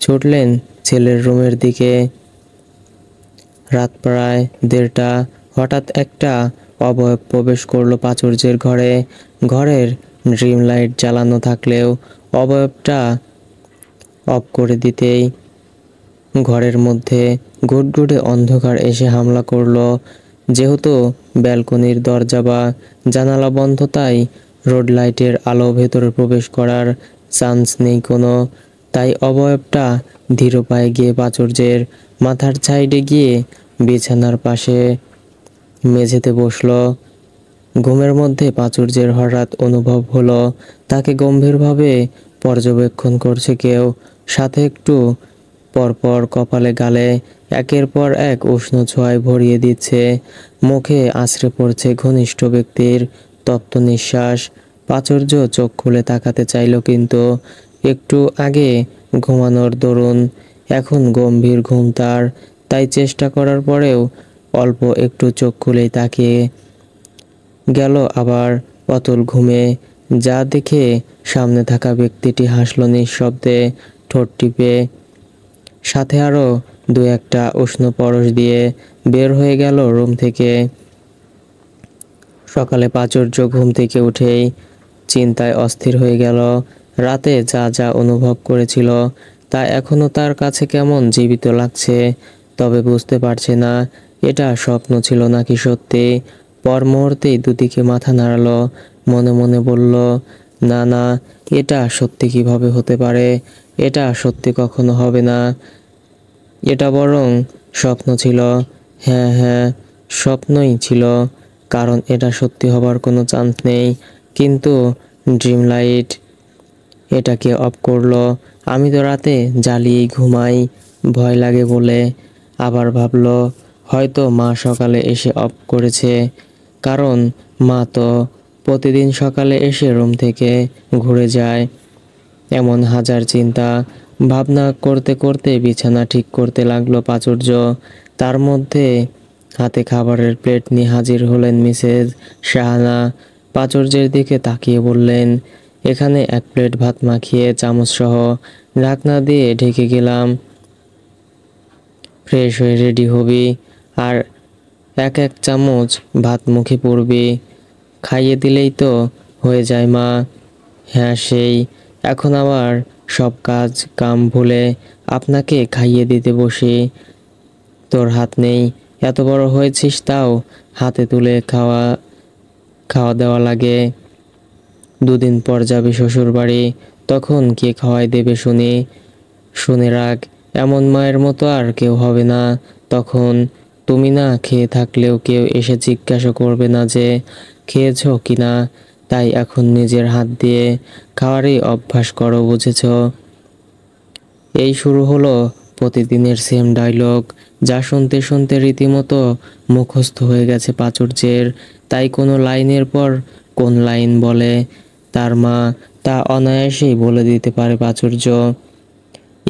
ছুটলেন ছেলের রুমের দিকে। রাত প্রায় 1:30। হঠাৎ একটা অবয়ব প্রবেশ করলো প্রাচুর্যের ঘরে। ঘরের ড্রিম লাইট জ্বালানো থাকলেও অবয়বটা অফ করে দিতেই ঘরের মধ্যে ঘুটঘুটে অন্ধকার এসে হামলা করলো। যেহেতু ব্যালকনির দরজা বা জানালা বন্ধ, তাই রোড লাইটের আলো ভেতরে প্রবেশ করার চান্স নেই কোনো। তাই অবয়বটা ধীর পায়ে গিয়ে প্রাচুর্যের মাথার সাইডে গিয়ে বিছানার পাশে মেঝেতে বসলো। ঘুমের মধ্যে প্রাচুর্যের হঠাৎ অনুভব হলো তাকে গম্ভীরভাবে পর্যবেক্ষণ করছে কেউ, সাথে একটু পরপর কপালে গালে একের পর এক উষ্ণ ছোঁয়ায় ভরিয়ে দিচ্ছে। মুখে আছড়ে পড়ছে ঘনিষ্ঠ ব্যক্তির তপ্ত নিঃশ্বাস। প্রাচুর্য চোখ খুলে তাকাতে চাইল, কিন্তু একটু আগে ঘুমানোর দরুন এখন গম্ভীর ঘুম তার। তাই চেষ্টা করার পরেও অল্প একটু চোখ খুলেই তাকিয়ে গেল আবার অতুল ঘুমে। যা দেখে সামনে থাকা ব্যক্তিটি হাসল নিঃশব্দে, ঠোঁট টিপে, সাথে আরো 2-1টা উষ্ণ পরশ দিয়ে বের হয়ে গেল রুম থেকে। সকালে প্রাচুর্য ঘুম থেকে উঠেই চিন্তায় অস্থির হয়ে গেল। রাতে যা যা অনুভব করেছিল তা এখনো তার কাছে কেমন জীবিত লাগছে। তবে বুঝতে পারছে না এটা স্বপ্ন ছিল নাকি সত্যি। পর মুহূর্তেই দুদিকে মাথা নাড়ালো। মনে মনে বলল, না না, এটা সত্যি কিভাবে হতে পারে? এটা সত্যি কখনো হবে না। এটা বরং স্বপ্ন ছিল। হ্যাঁ হ্যাঁ, স্বপ্নই ছিল, কারণ এটা সত্যি হবার কোনো চান্স নেই। কিন্তু ড্রিম লাইট এটাকে অফ করলো। আমি তো রাতে জ্বালিয়েই ঘুমাই, ভয় লাগে বলে। আবার ভাবলো হয়তো মা সকালে এসে অফ করেছে, কারণ মা তো প্রতিদিন সকালে এসে রুম থেকে ঘুরে যায়। এমন হাজার চিন্তা ভাবনা করতে করতে বিছানা ঠিক করতে লাগলো প্রাচুর্য। তার মধ্যে হাতে খাবারের প্লেট নিয়ে হাজির হলেন মিসেস শাহানা। প্রাচুর্যের দিকে তাকিয়ে বললেন, এখানে এক প্লেট ভাত মাখিয়ে চামচ সহ ঢাকনা দিয়ে ঢেকে গেলাম। ফ্রেশ হয়ে রেডি হবি, আর এক এক চামচ ভাত মুখে পড়বি। খাইয়ে দিলেই তো হয়ে যায় মা। হ্যাঁ সেই, এখন আবার সব কাজ কাম ভুলে আপনাকে খাইয়ে দিতে বসি। তোর হাত নেই, এত বড় হয়েছিস তাও হাতে তুলে খাওয়া খাওয়া দেওয়া লাগে। দুদিন পর যাবি শ্বশুর বাড়ি, তখন কে খাওয়াই দেবে শুনি? শুনে রাখ, এমন মায়ের মতো আর কেউ হবে না তখন। তুমি না খেয়ে থাকলেও কেউ এসে জিজ্ঞাসা করবে না যে খেয়েছো কিনা। তাই এখন নিজের হাত দিয়ে খাওয়ারই অভ্যাস করো, বুঝেছো? এই শুরু হলো প্রতিদিনের সেম ডায়লগ, যা শুনতে শুনতে রীতিমতো মুখস্থ হয়ে গেছে প্রাচুর্যের। তাই কোনো লাইনের পর কোন লাইন বলে তার মা, তা অনায়াসেই বলে দিতে পারে প্রাচুর্য।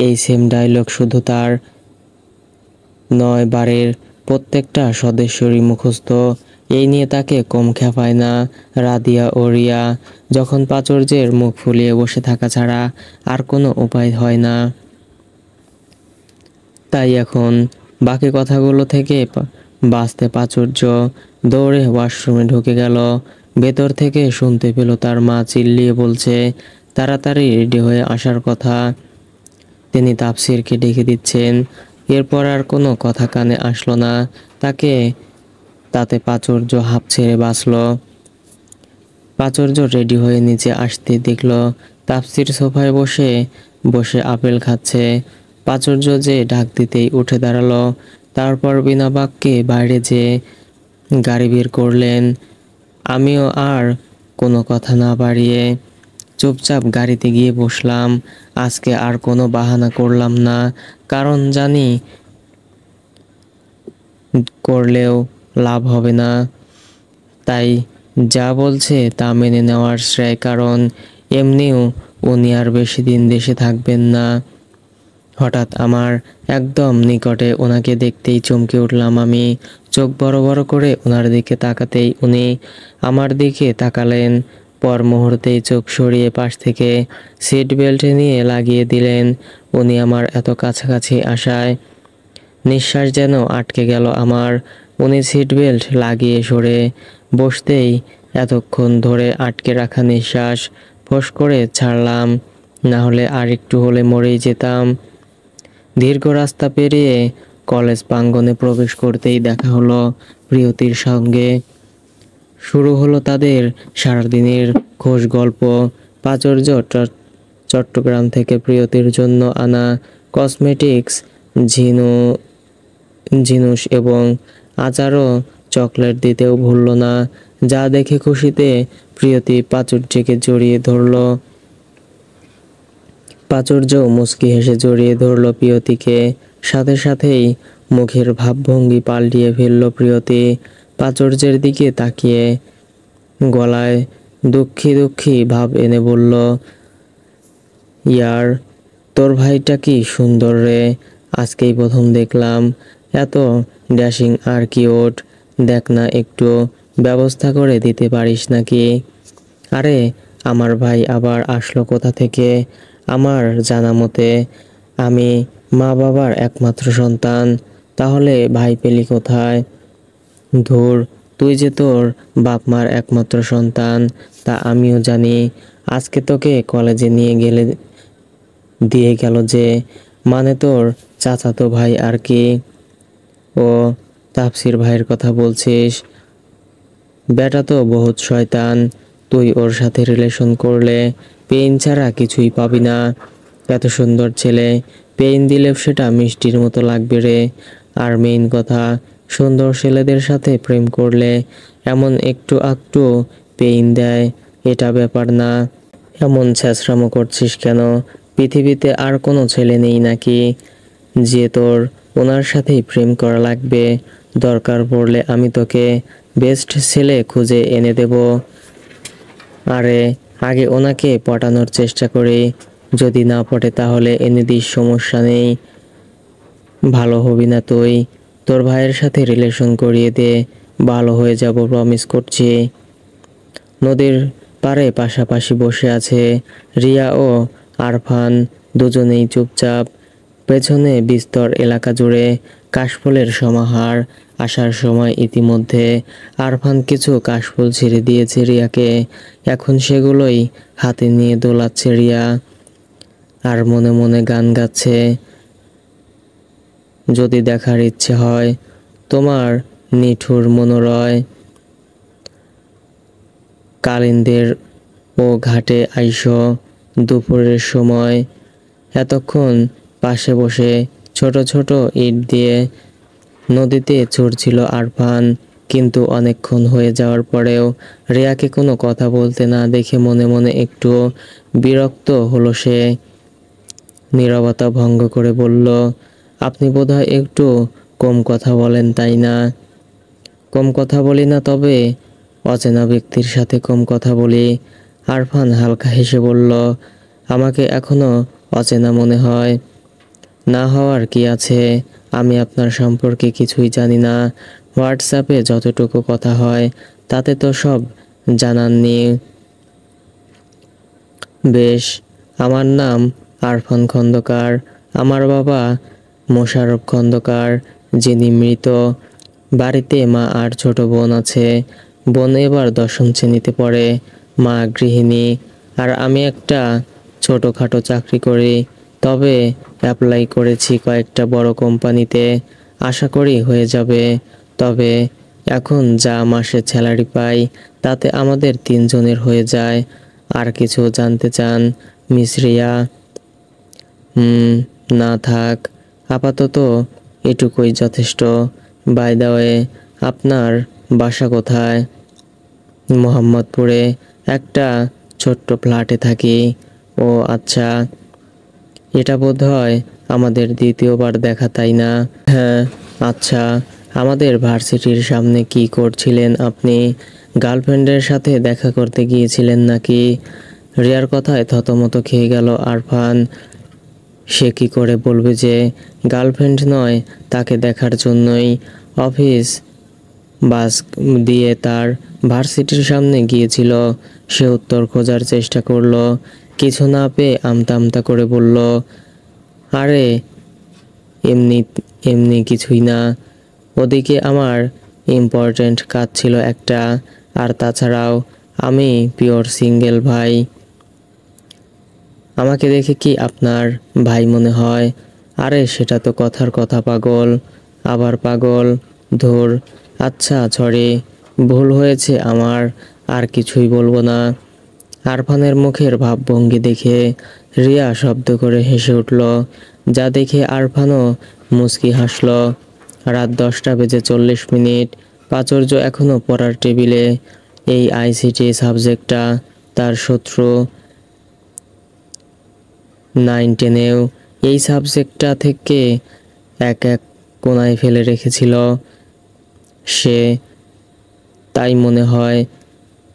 এই সেম ডায়লগ শুধু তার নয়, বাড়ির প্রত্যেকটা সদস্যরই মুখস্থ। এই নিয়ে তাকে কম খেপায় না রাদিয়া ও রিয়া। যখন প্রাচুর্যের মুখ ফুলিয়ে বসে থাকা ছাড়া আর কোনো উপায় হয় না, তাই এখন বাকি কথাগুলো থেকে বাঁচতে প্রাচুর্য দৌড়ে ওয়াশরুমে ঢুকে গেল। ভেতর থেকে শুনতে পেল তার মা চিল্লিয়ে বলছে তাড়াতাড়ি রেডি হয়ে আসার কথা। তিনি তাফসিরকে ডেকে দিচ্ছেন। এরপর আর কোনো কথা কানে আসলো না তাকে। তাতে প্রাচুর্য হাঁপ ছেড়ে বাঁচল। প্রাচুর্য রেডি হয়ে নিচে আসতে দেখল তাফসির সোফায় বসে বসে আপেল খাচ্ছে। প্রাচুর্য যে ডাক দিতেই উঠে দাঁড়ালো। তারপর বিনা বাক্যে বাইরে যেয়ে গাড়ি বের করলেন। আমিও আর কোনো কথা না বাড়িয়ে চুপচাপ গাড়িতে গিয়ে বসলাম। আজকে আর কোনো বাহানা করলাম না, কারণ জানি করলেও লাভ হবে না। তাই যা বলছে তা মেনে নেওয়ার শ্রেয়, কারণ এমনিও উনি আর বেশি দিন দেশে থাকবেন না। হঠাৎ আমার একদম নিকটে ওনাকে দেখতেই চমকে উঠলাম আমি। চোখ বড় বড় করে ওনার দিকে তাকাতেই উনি আমার দিকে তাকালেন। পর মুহূর্তেই চোখ সরিয়ে পাশ থেকে সিট বেল্ট নিয়ে লাগিয়ে দিলেন। উনি আমার এত কাছাকাছি আসায় নিঃশ্বাস যেন আটকে গেল আমার। উনি সিট বেল্ট লাগিয়ে সরে বসতেই এতক্ষণ ধরে আটকে রাখা নিঃশ্বাস ফোঁস করে ছাড়লাম, না হলে আর একটু হলে মরেই যেতাম। দীর্ঘ রাস্তা পেরিয়ে কলেজ প্রাঙ্গণে প্রবেশ করতেই দেখা হলো প্রিয়তির সঙ্গে। শুরু হলো তাদের সারাদিনের খোশ গল্প। প্রাচুর্য চট্টগ্রাম থেকে প্রিয়তির জন্য আনা কসমেটিক্স, ঝিনু জিনুস এবং আচারও চকলেট দিতেও ভুলল না, যা দেখে খুশিতে প্রিয়তি প্রাচুর্যকে জড়িয়ে ধরল। প্রাচুর্য মুচকি হেসে জড়িয়ে ধরল প্রিয়তিকে। সাথে সাথেই মুখের ভাবভঙ্গি পাল্টিয়ে ফেলল প্রিয়তি। প্রাচুর্যের দিকে তাকিয়ে গলায় দুঃখী দুঃখী ভাব এনে বলল, ইয়ার, তোর ভাইটা কি সুন্দর রে, আজকেই প্রথম দেখলাম। এত ড্যাশিং আর কিউট। দেখ না, একটু ব্যবস্থা করে দিতে পারিস নাকি? আরে আমার ভাই আবার আসলো কোথা থেকে? আমার জানা মতে আমি মা বাবার একমাত্র সন্তান, তাহলে ভাই পেলি কোথায়? ধুর, তুই যে তোর বাপ মার একমাত্র সন্তান তা আমিও জানি। আজকে তোকে কলেজে দিয়ে গেল যে, মানে তোর চাচাতো ভাই আর কি? ও, তাফসির ভাইয়ের কথা বলছিস? বেটা তো বহুত শয়তান, তুই ওর সাথে রিলেশন করলে পেইন ছাড়া কিছুই পাবি না। এত সুন্দর ছেলে, পেইন দিলে সেটা মিষ্টির মতো লাগবে রে। আর মেইন কথা, সুন্দর ছেলেদের সাথে প্রেম করলে এমন একটু আকটু পেইন দেয়, এটা ব্যাপার না। এমন ছ্যাঁচড়ামো করছিস কেন? পৃথিবীতে আর কোনো ছেলে নেই নাকি যে তোর ওনার সাথেই প্রেম করা লাগবে? দরকার পড়লে আমি তোকে বেস্ট ছেলে খুঁজে এনে দেব। আরে আগে ওনাকে পটানোর চেষ্টা করি, যদি না পটে তাহলে এনে দিস, সমস্যা নেই। ভালো হবি না তুই? তোর ভাইয়ের সাথে রিলেশন করিয়ে দে, ভালো হয়ে যাব, প্রমিস করছি। নদীর পাড়ে পাশাপাশি বসে আছে রিয়া ও আরফান, দুজনেই চুপচাপ। পেছনে বিস্তর এলাকা জুড়ে কাশফুলের সমাহার। আসার সময় ইতিমধ্যে আরফান কিছু কাশফুল ছিঁড়ে দিয়েছে রিয়াকে, এখন সেগুলোই হাতে নিয়ে দোলাচ্ছে রিয়া, আর মনে মনে গান গাচ্ছে। যদি দেখার ইচ্ছে হয় তোমার নিঠুর মনোরয়, কালিন্দের ও ঘাটে আইসো দুপুরের সময়। এতক্ষণ পাশে বসে ছোট ছোট ইট দিয়ে নদীতে ছুটছিল আরফান, কিন্তু অনেকক্ষণ হয়ে যাওয়ার পরেও রিয়াকে কোনো কথা বলতে না দেখে মনে মনে একটু বিরক্ত হলো সে। নীরবতা ভঙ্গ করে বলল, আপনি বোধহয় একটু কম কথা বলেন, তাই না? কম কথা বলি না, তবে অচেনা ব্যক্তির সাথে কম কথা বলি। আরফান হালকা হেসে বলল, আমাকে এখনো অচেনা মনে হয়? না হওয়ার কি আছে? আমি আপনার সম্পর্কে কিছুই জানি না। হোয়াটসঅ্যাপে যতটুকু কথা হয় তাতে তো সব জানাননি। বেশ, আমার নাম আরফান খন্দকার। আমার বাবা মোশাররফ খন্দকার, যিনি মৃত। বাড়িতে মা আর ছোট বোন আছে। বোন এবার 10ম শ্রেণীতে পড়ে, মা গৃহিণী, আর আমি একটা ছোটোখাটো চাকরি করি। তবে অ্যাপ্লাই করেছি কয়েকটা বড় কোম্পানিতে, আশা করি হয়ে যাবে। তবে এখন যা মাসে স্যালারি পাই তাতে আমাদের 3 জনের হয়ে যায়। আর কিছু জানতে চান মিস রিয়া? না থাক, আপাতত এটুকুই যথেষ্ট। বাই দ্য ওয়ে, আপনার বাসা কোথায়? মোহাম্মদপুরে, একটা ছোট্ট ফ্ল্যাটে থাকি। ও আচ্ছা, এটা বোধহয় আমাদের দ্বিতীয়বার দেখা, তাই না? হ্যাঁ। আচ্ছা, আমাদের ভার্সিটির সামনে কি করছিলেন আপনি? গার্লফ্রেন্ডের সাথে দেখা করতে গিয়েছিলেন নাকি? রিয়ার কথায় থতমত খেয়ে গেল আরফান। সে কি করে বলবে যে গার্লফ্রেন্ড নয়, তাকে দেখার জন্যই অফিস বাস দিয়ে তার ভার্সিটির সামনে গিয়েছিল। সে উত্তর খোঁজার চেষ্টা করলো, কিছু না পেয়ে আমতা আমতা করে বলল, আরে এমনি এমনি কিছুই না। ওদিকে আমার ইম্পর্ট্যান্ট কাজ ছিল একটা, আর তাছাড়াও আমি পিওর সিঙ্গেল ভাই। আমাকে দেখে কি আপনার ভাই মনে হয়? আরে সেটা তো কথার কথা পাগল, আবার পাগল, ধুর। আচ্ছা সরি, ভুল হয়েছে আমার, আর কিছুই বলবো না। আরফানের মুখের ভাবভঙ্গি দেখে রিয়া শব্দ করে হেসে উঠল, যা দেখে আরফানও মুচকি হাসল। রাত 10টা বেজে 40 মিনিট। প্রাচুর্য এখনো পড়ার টেবিলে। এই আইসিটি সাবজেক্টটা তার শত্রু। 9-10-এও এই সাবজেক্টটা থেকে এক এক কোণায় ফেলে রেখেছিল সে। তাই মনে হয়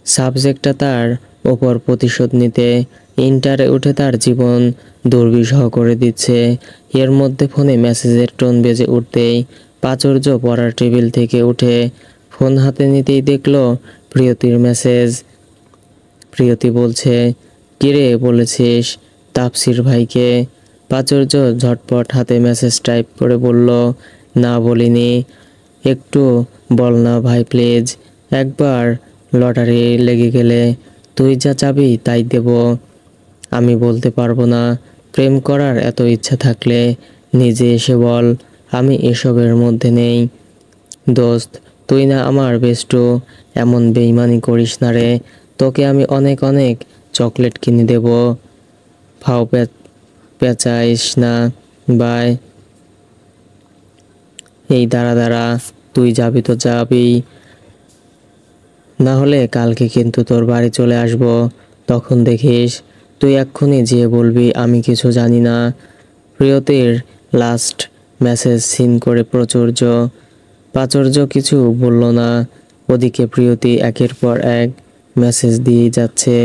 সাবজেক্টটা তার ওপর প্রতিশোধ নিতে ইন্টারে উঠে তার জীবন দুর্বিষহ করে দিচ্ছে। এর মধ্যে ফোনে মেসেজের টোন বেজে উঠতেই প্রাচুর্য পড়ার টেবিল থেকে উঠে ফোন হাতে নিতেই দেখল প্রিয়তির মেসেজ। প্রিয়তি বলছে, কিরে বলেছিস তাপসির ভাইকে? প্রাচুর্য ঝটপট হাতে মেসেজ টাইপ করে বলল, না বলিনি। একটু বল না ভাই প্লিজ। একবার লটারি লেগে গেলে তুই যা চাবি তাই দেব। আমি বলতে পারবো না। প্রেম করার এত ইচ্ছা থাকলে নিজে এসে বল, আমি এসবের মধ্যে নেই। দোস্ত, তুই না আমার বেস্টু, এমন বেইমানি করিস না রে। তোকে আমি অনেক অনেক চকলেট কিনে দেব। ফাও পেঁচাইস না বাই। এই দাঁড়া দাঁড়া, তুই যাবি তো যাবি, না হলে কালকে কিন্তু তোর বাড়ি চলে আসব। তখন দেখিস। তুই এক্ষুনি যেয়ে বলবি আমি কিছু জানি না। প্রিয়তির লাস্ট মেসেজ সিন করে প্রাচুর্য কিছু বলল না। ওদিকে প্রিয়তি একের পর এক মেসেজ দিয়ে যাচ্ছে,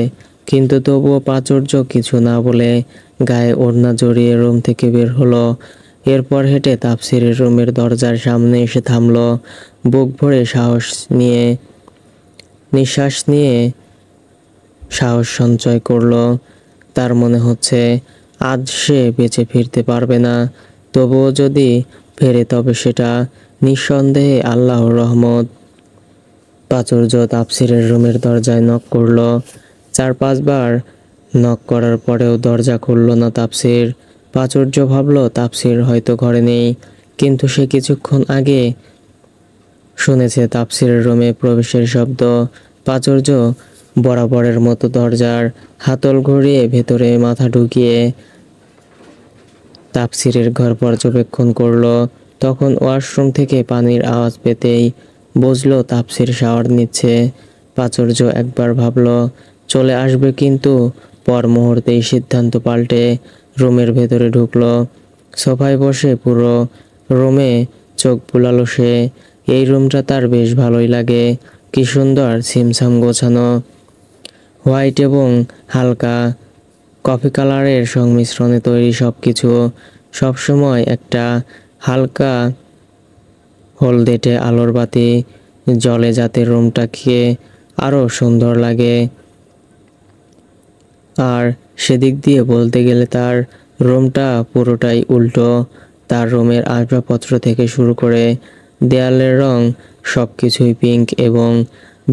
কিন্তু তবুও প্রাচুর্য কিছু না বলে গায়ে ওড়না জড়িয়ে রুম থেকে বের হলো। এরপর হেঁটে তাফসিরের রুমের দরজার সামনে এসে থামলো। বুক ভরে নিঃশ্বাস নিয়ে সাহস সঞ্চয় করলো। তার মনে হচ্ছে আজ সে বেঁচে ফিরতে পারবে না। তবুও যদি ফেরে তবে সেটা নিঃসন্দেহে আল্লাহর রহমত। প্রাচুর্য তাফসিরের রুমের দরজায় নক করলো। 4-5 বার নক করার পরেও দরজা খুলল না তাফসির। প্রাচুর্য ভাবলো তাফসির হয়তো ঘরে নেই, কিন্তু সে কিছুক্ষণ আগে শুনেছে তাফসিরের রুমে প্রবেশের শব্দ। প্রাচুর্য বরাবরের মতো দরজার হাতল ঘুরিয়ে ভেতরে মাথা ঢুকিয়ে তাফসিরের ঘর পর্যবেক্ষণ করলো। তখন ওয়াশরুম থেকে পানির আওয়াজ পেতেই বুঝলো তাফসির শাওয়ার নিচ্ছে। প্রাচুর্য একবার ভাবলো চলে আসবে, কিন্তু পর মুহূর্তেই সিদ্ধান্ত পাল্টে রুমের ভেতরে ঢুকলো। সোফায় বসে পুরো রুমে চোখ বুলালো সে। এই রুমটা তার বেশ ভালোই লাগে। কি সুন্দর ছিমছাম গোছানো। হোয়াইট এবং হালকা কফি কালারের সংমিশ্রণে তৈরি সবকিছু। সবসময় একটা হালকা হলদেটে আলোর বাতি জ্বলে যাতে রুমটাকে আরো সুন্দর লাগে। আর সেদিক দিয়ে বলতে গেলে তার রুমটা পুরোটাই উল্টো। তার রুমের আসবাবপত্র থেকে শুরু করে দেয়ালের রং সবকিছুই পিঙ্ক এবং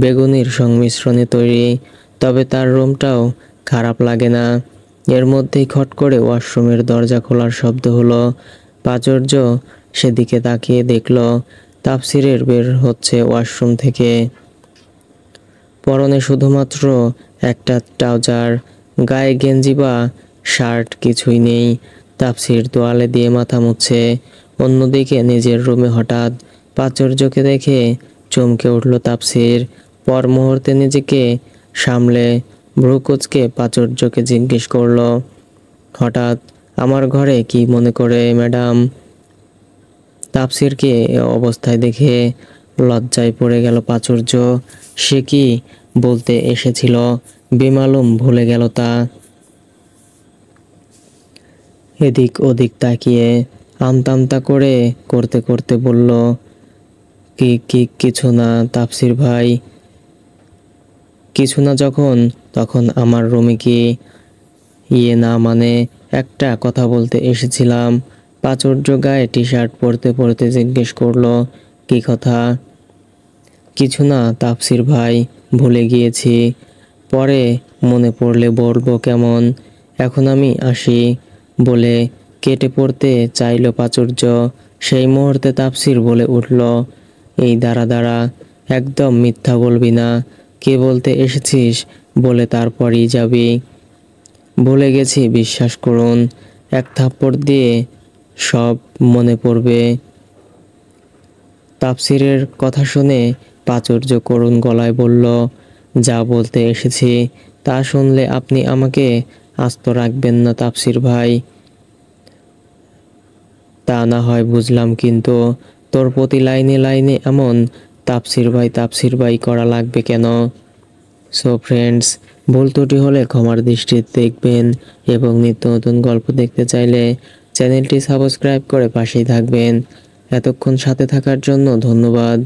বেগুনির সংমিশ্রণে তৈরি। তবে তার রুমটাও খারাপ লাগে না। এর মধ্যেই খট করে ওয়াশরুমের দরজা খোলার শব্দ হলো। প্রাচুর্য সেদিকে তাকিয়ে দেখল তাফসিরের বের হচ্ছে ওয়াশরুম থেকে। পরনে শুধুমাত্র একটা ট্রাউজার, গায়ে গেঞ্জি বা শার্ট কিছুই নেই। তাফসির তোয়ালে দিয়ে মাথা মুছছে। অন্যদিকে নিজের রুমে হঠাৎ প্রাচুর্যকে দেখে চমকে উঠল তাফসির। পর মুহূর্তে নিজেকে সামলে ভ্রু কুঁচকে প্রাচুর্যকে জিজ্ঞেস করলো, হঠাৎ আমার ঘরে কি মনে করে ম্যাডাম? তাফসিরকে এ অবস্থায় দেখে লজ্জায় পড়ে গেল প্রাচুর্য। সে কি বলতে এসেছিল বেমালুম ভুলে গেল তা। এদিক ওদিক তাকিয়ে আমতা করতে করতে বলল, কিছু না তাফসির ভাই, কিছু না। তখন আমার রুমে কি? না মানে একটা কথা বলতে এসেছিলাম। প্রাচুর্য গায়ে টি শার্ট পরতে পরতে জিজ্ঞেস করলো, কি কথা? কিছু না তাফসির ভাই, ভুলে গিয়েছি, পরে মনে পড়লে বলবো কেমন। এখন আমি আসি বলে কেটে পড়তে চাইল প্রাচুর্য। সেই মুহূর্তে তাফসির বলে উঠল, এই দাঁড়া দাঁড়া, একদম মিথ্যা বলবি না। কে বলতে এসেছিস বলে তারপরই যাবি। ভুলে গেছি বিশ্বাস করুন। এক থাপ্পড় দিয়ে সব মনে পড়বে। তাফসিরের কথা শুনে প্রাচুর্য করুণ গলায় বলল, যা বলতে এসেছি তা শুনলে আপনি আমাকে আস্ত রাখবেন না তাফসির ভাই। তা না হয় বুঝলাম, কিন্তু তোর প্রতি লাইনে লাইনে এমন তাফসির ভাই করা লাগবে কেন? সো ফ্রেন্ডস, ভুল ত্রুটি হলে ক্ষমার দৃষ্টিতে দেখবেন এবং নিত্য নতুন গল্প দেখতে চাইলে চ্যানেলটি সাবস্ক্রাইব করে পাশেই থাকবেন। এতক্ষণ সাথে থাকার জন্য ধন্যবাদ।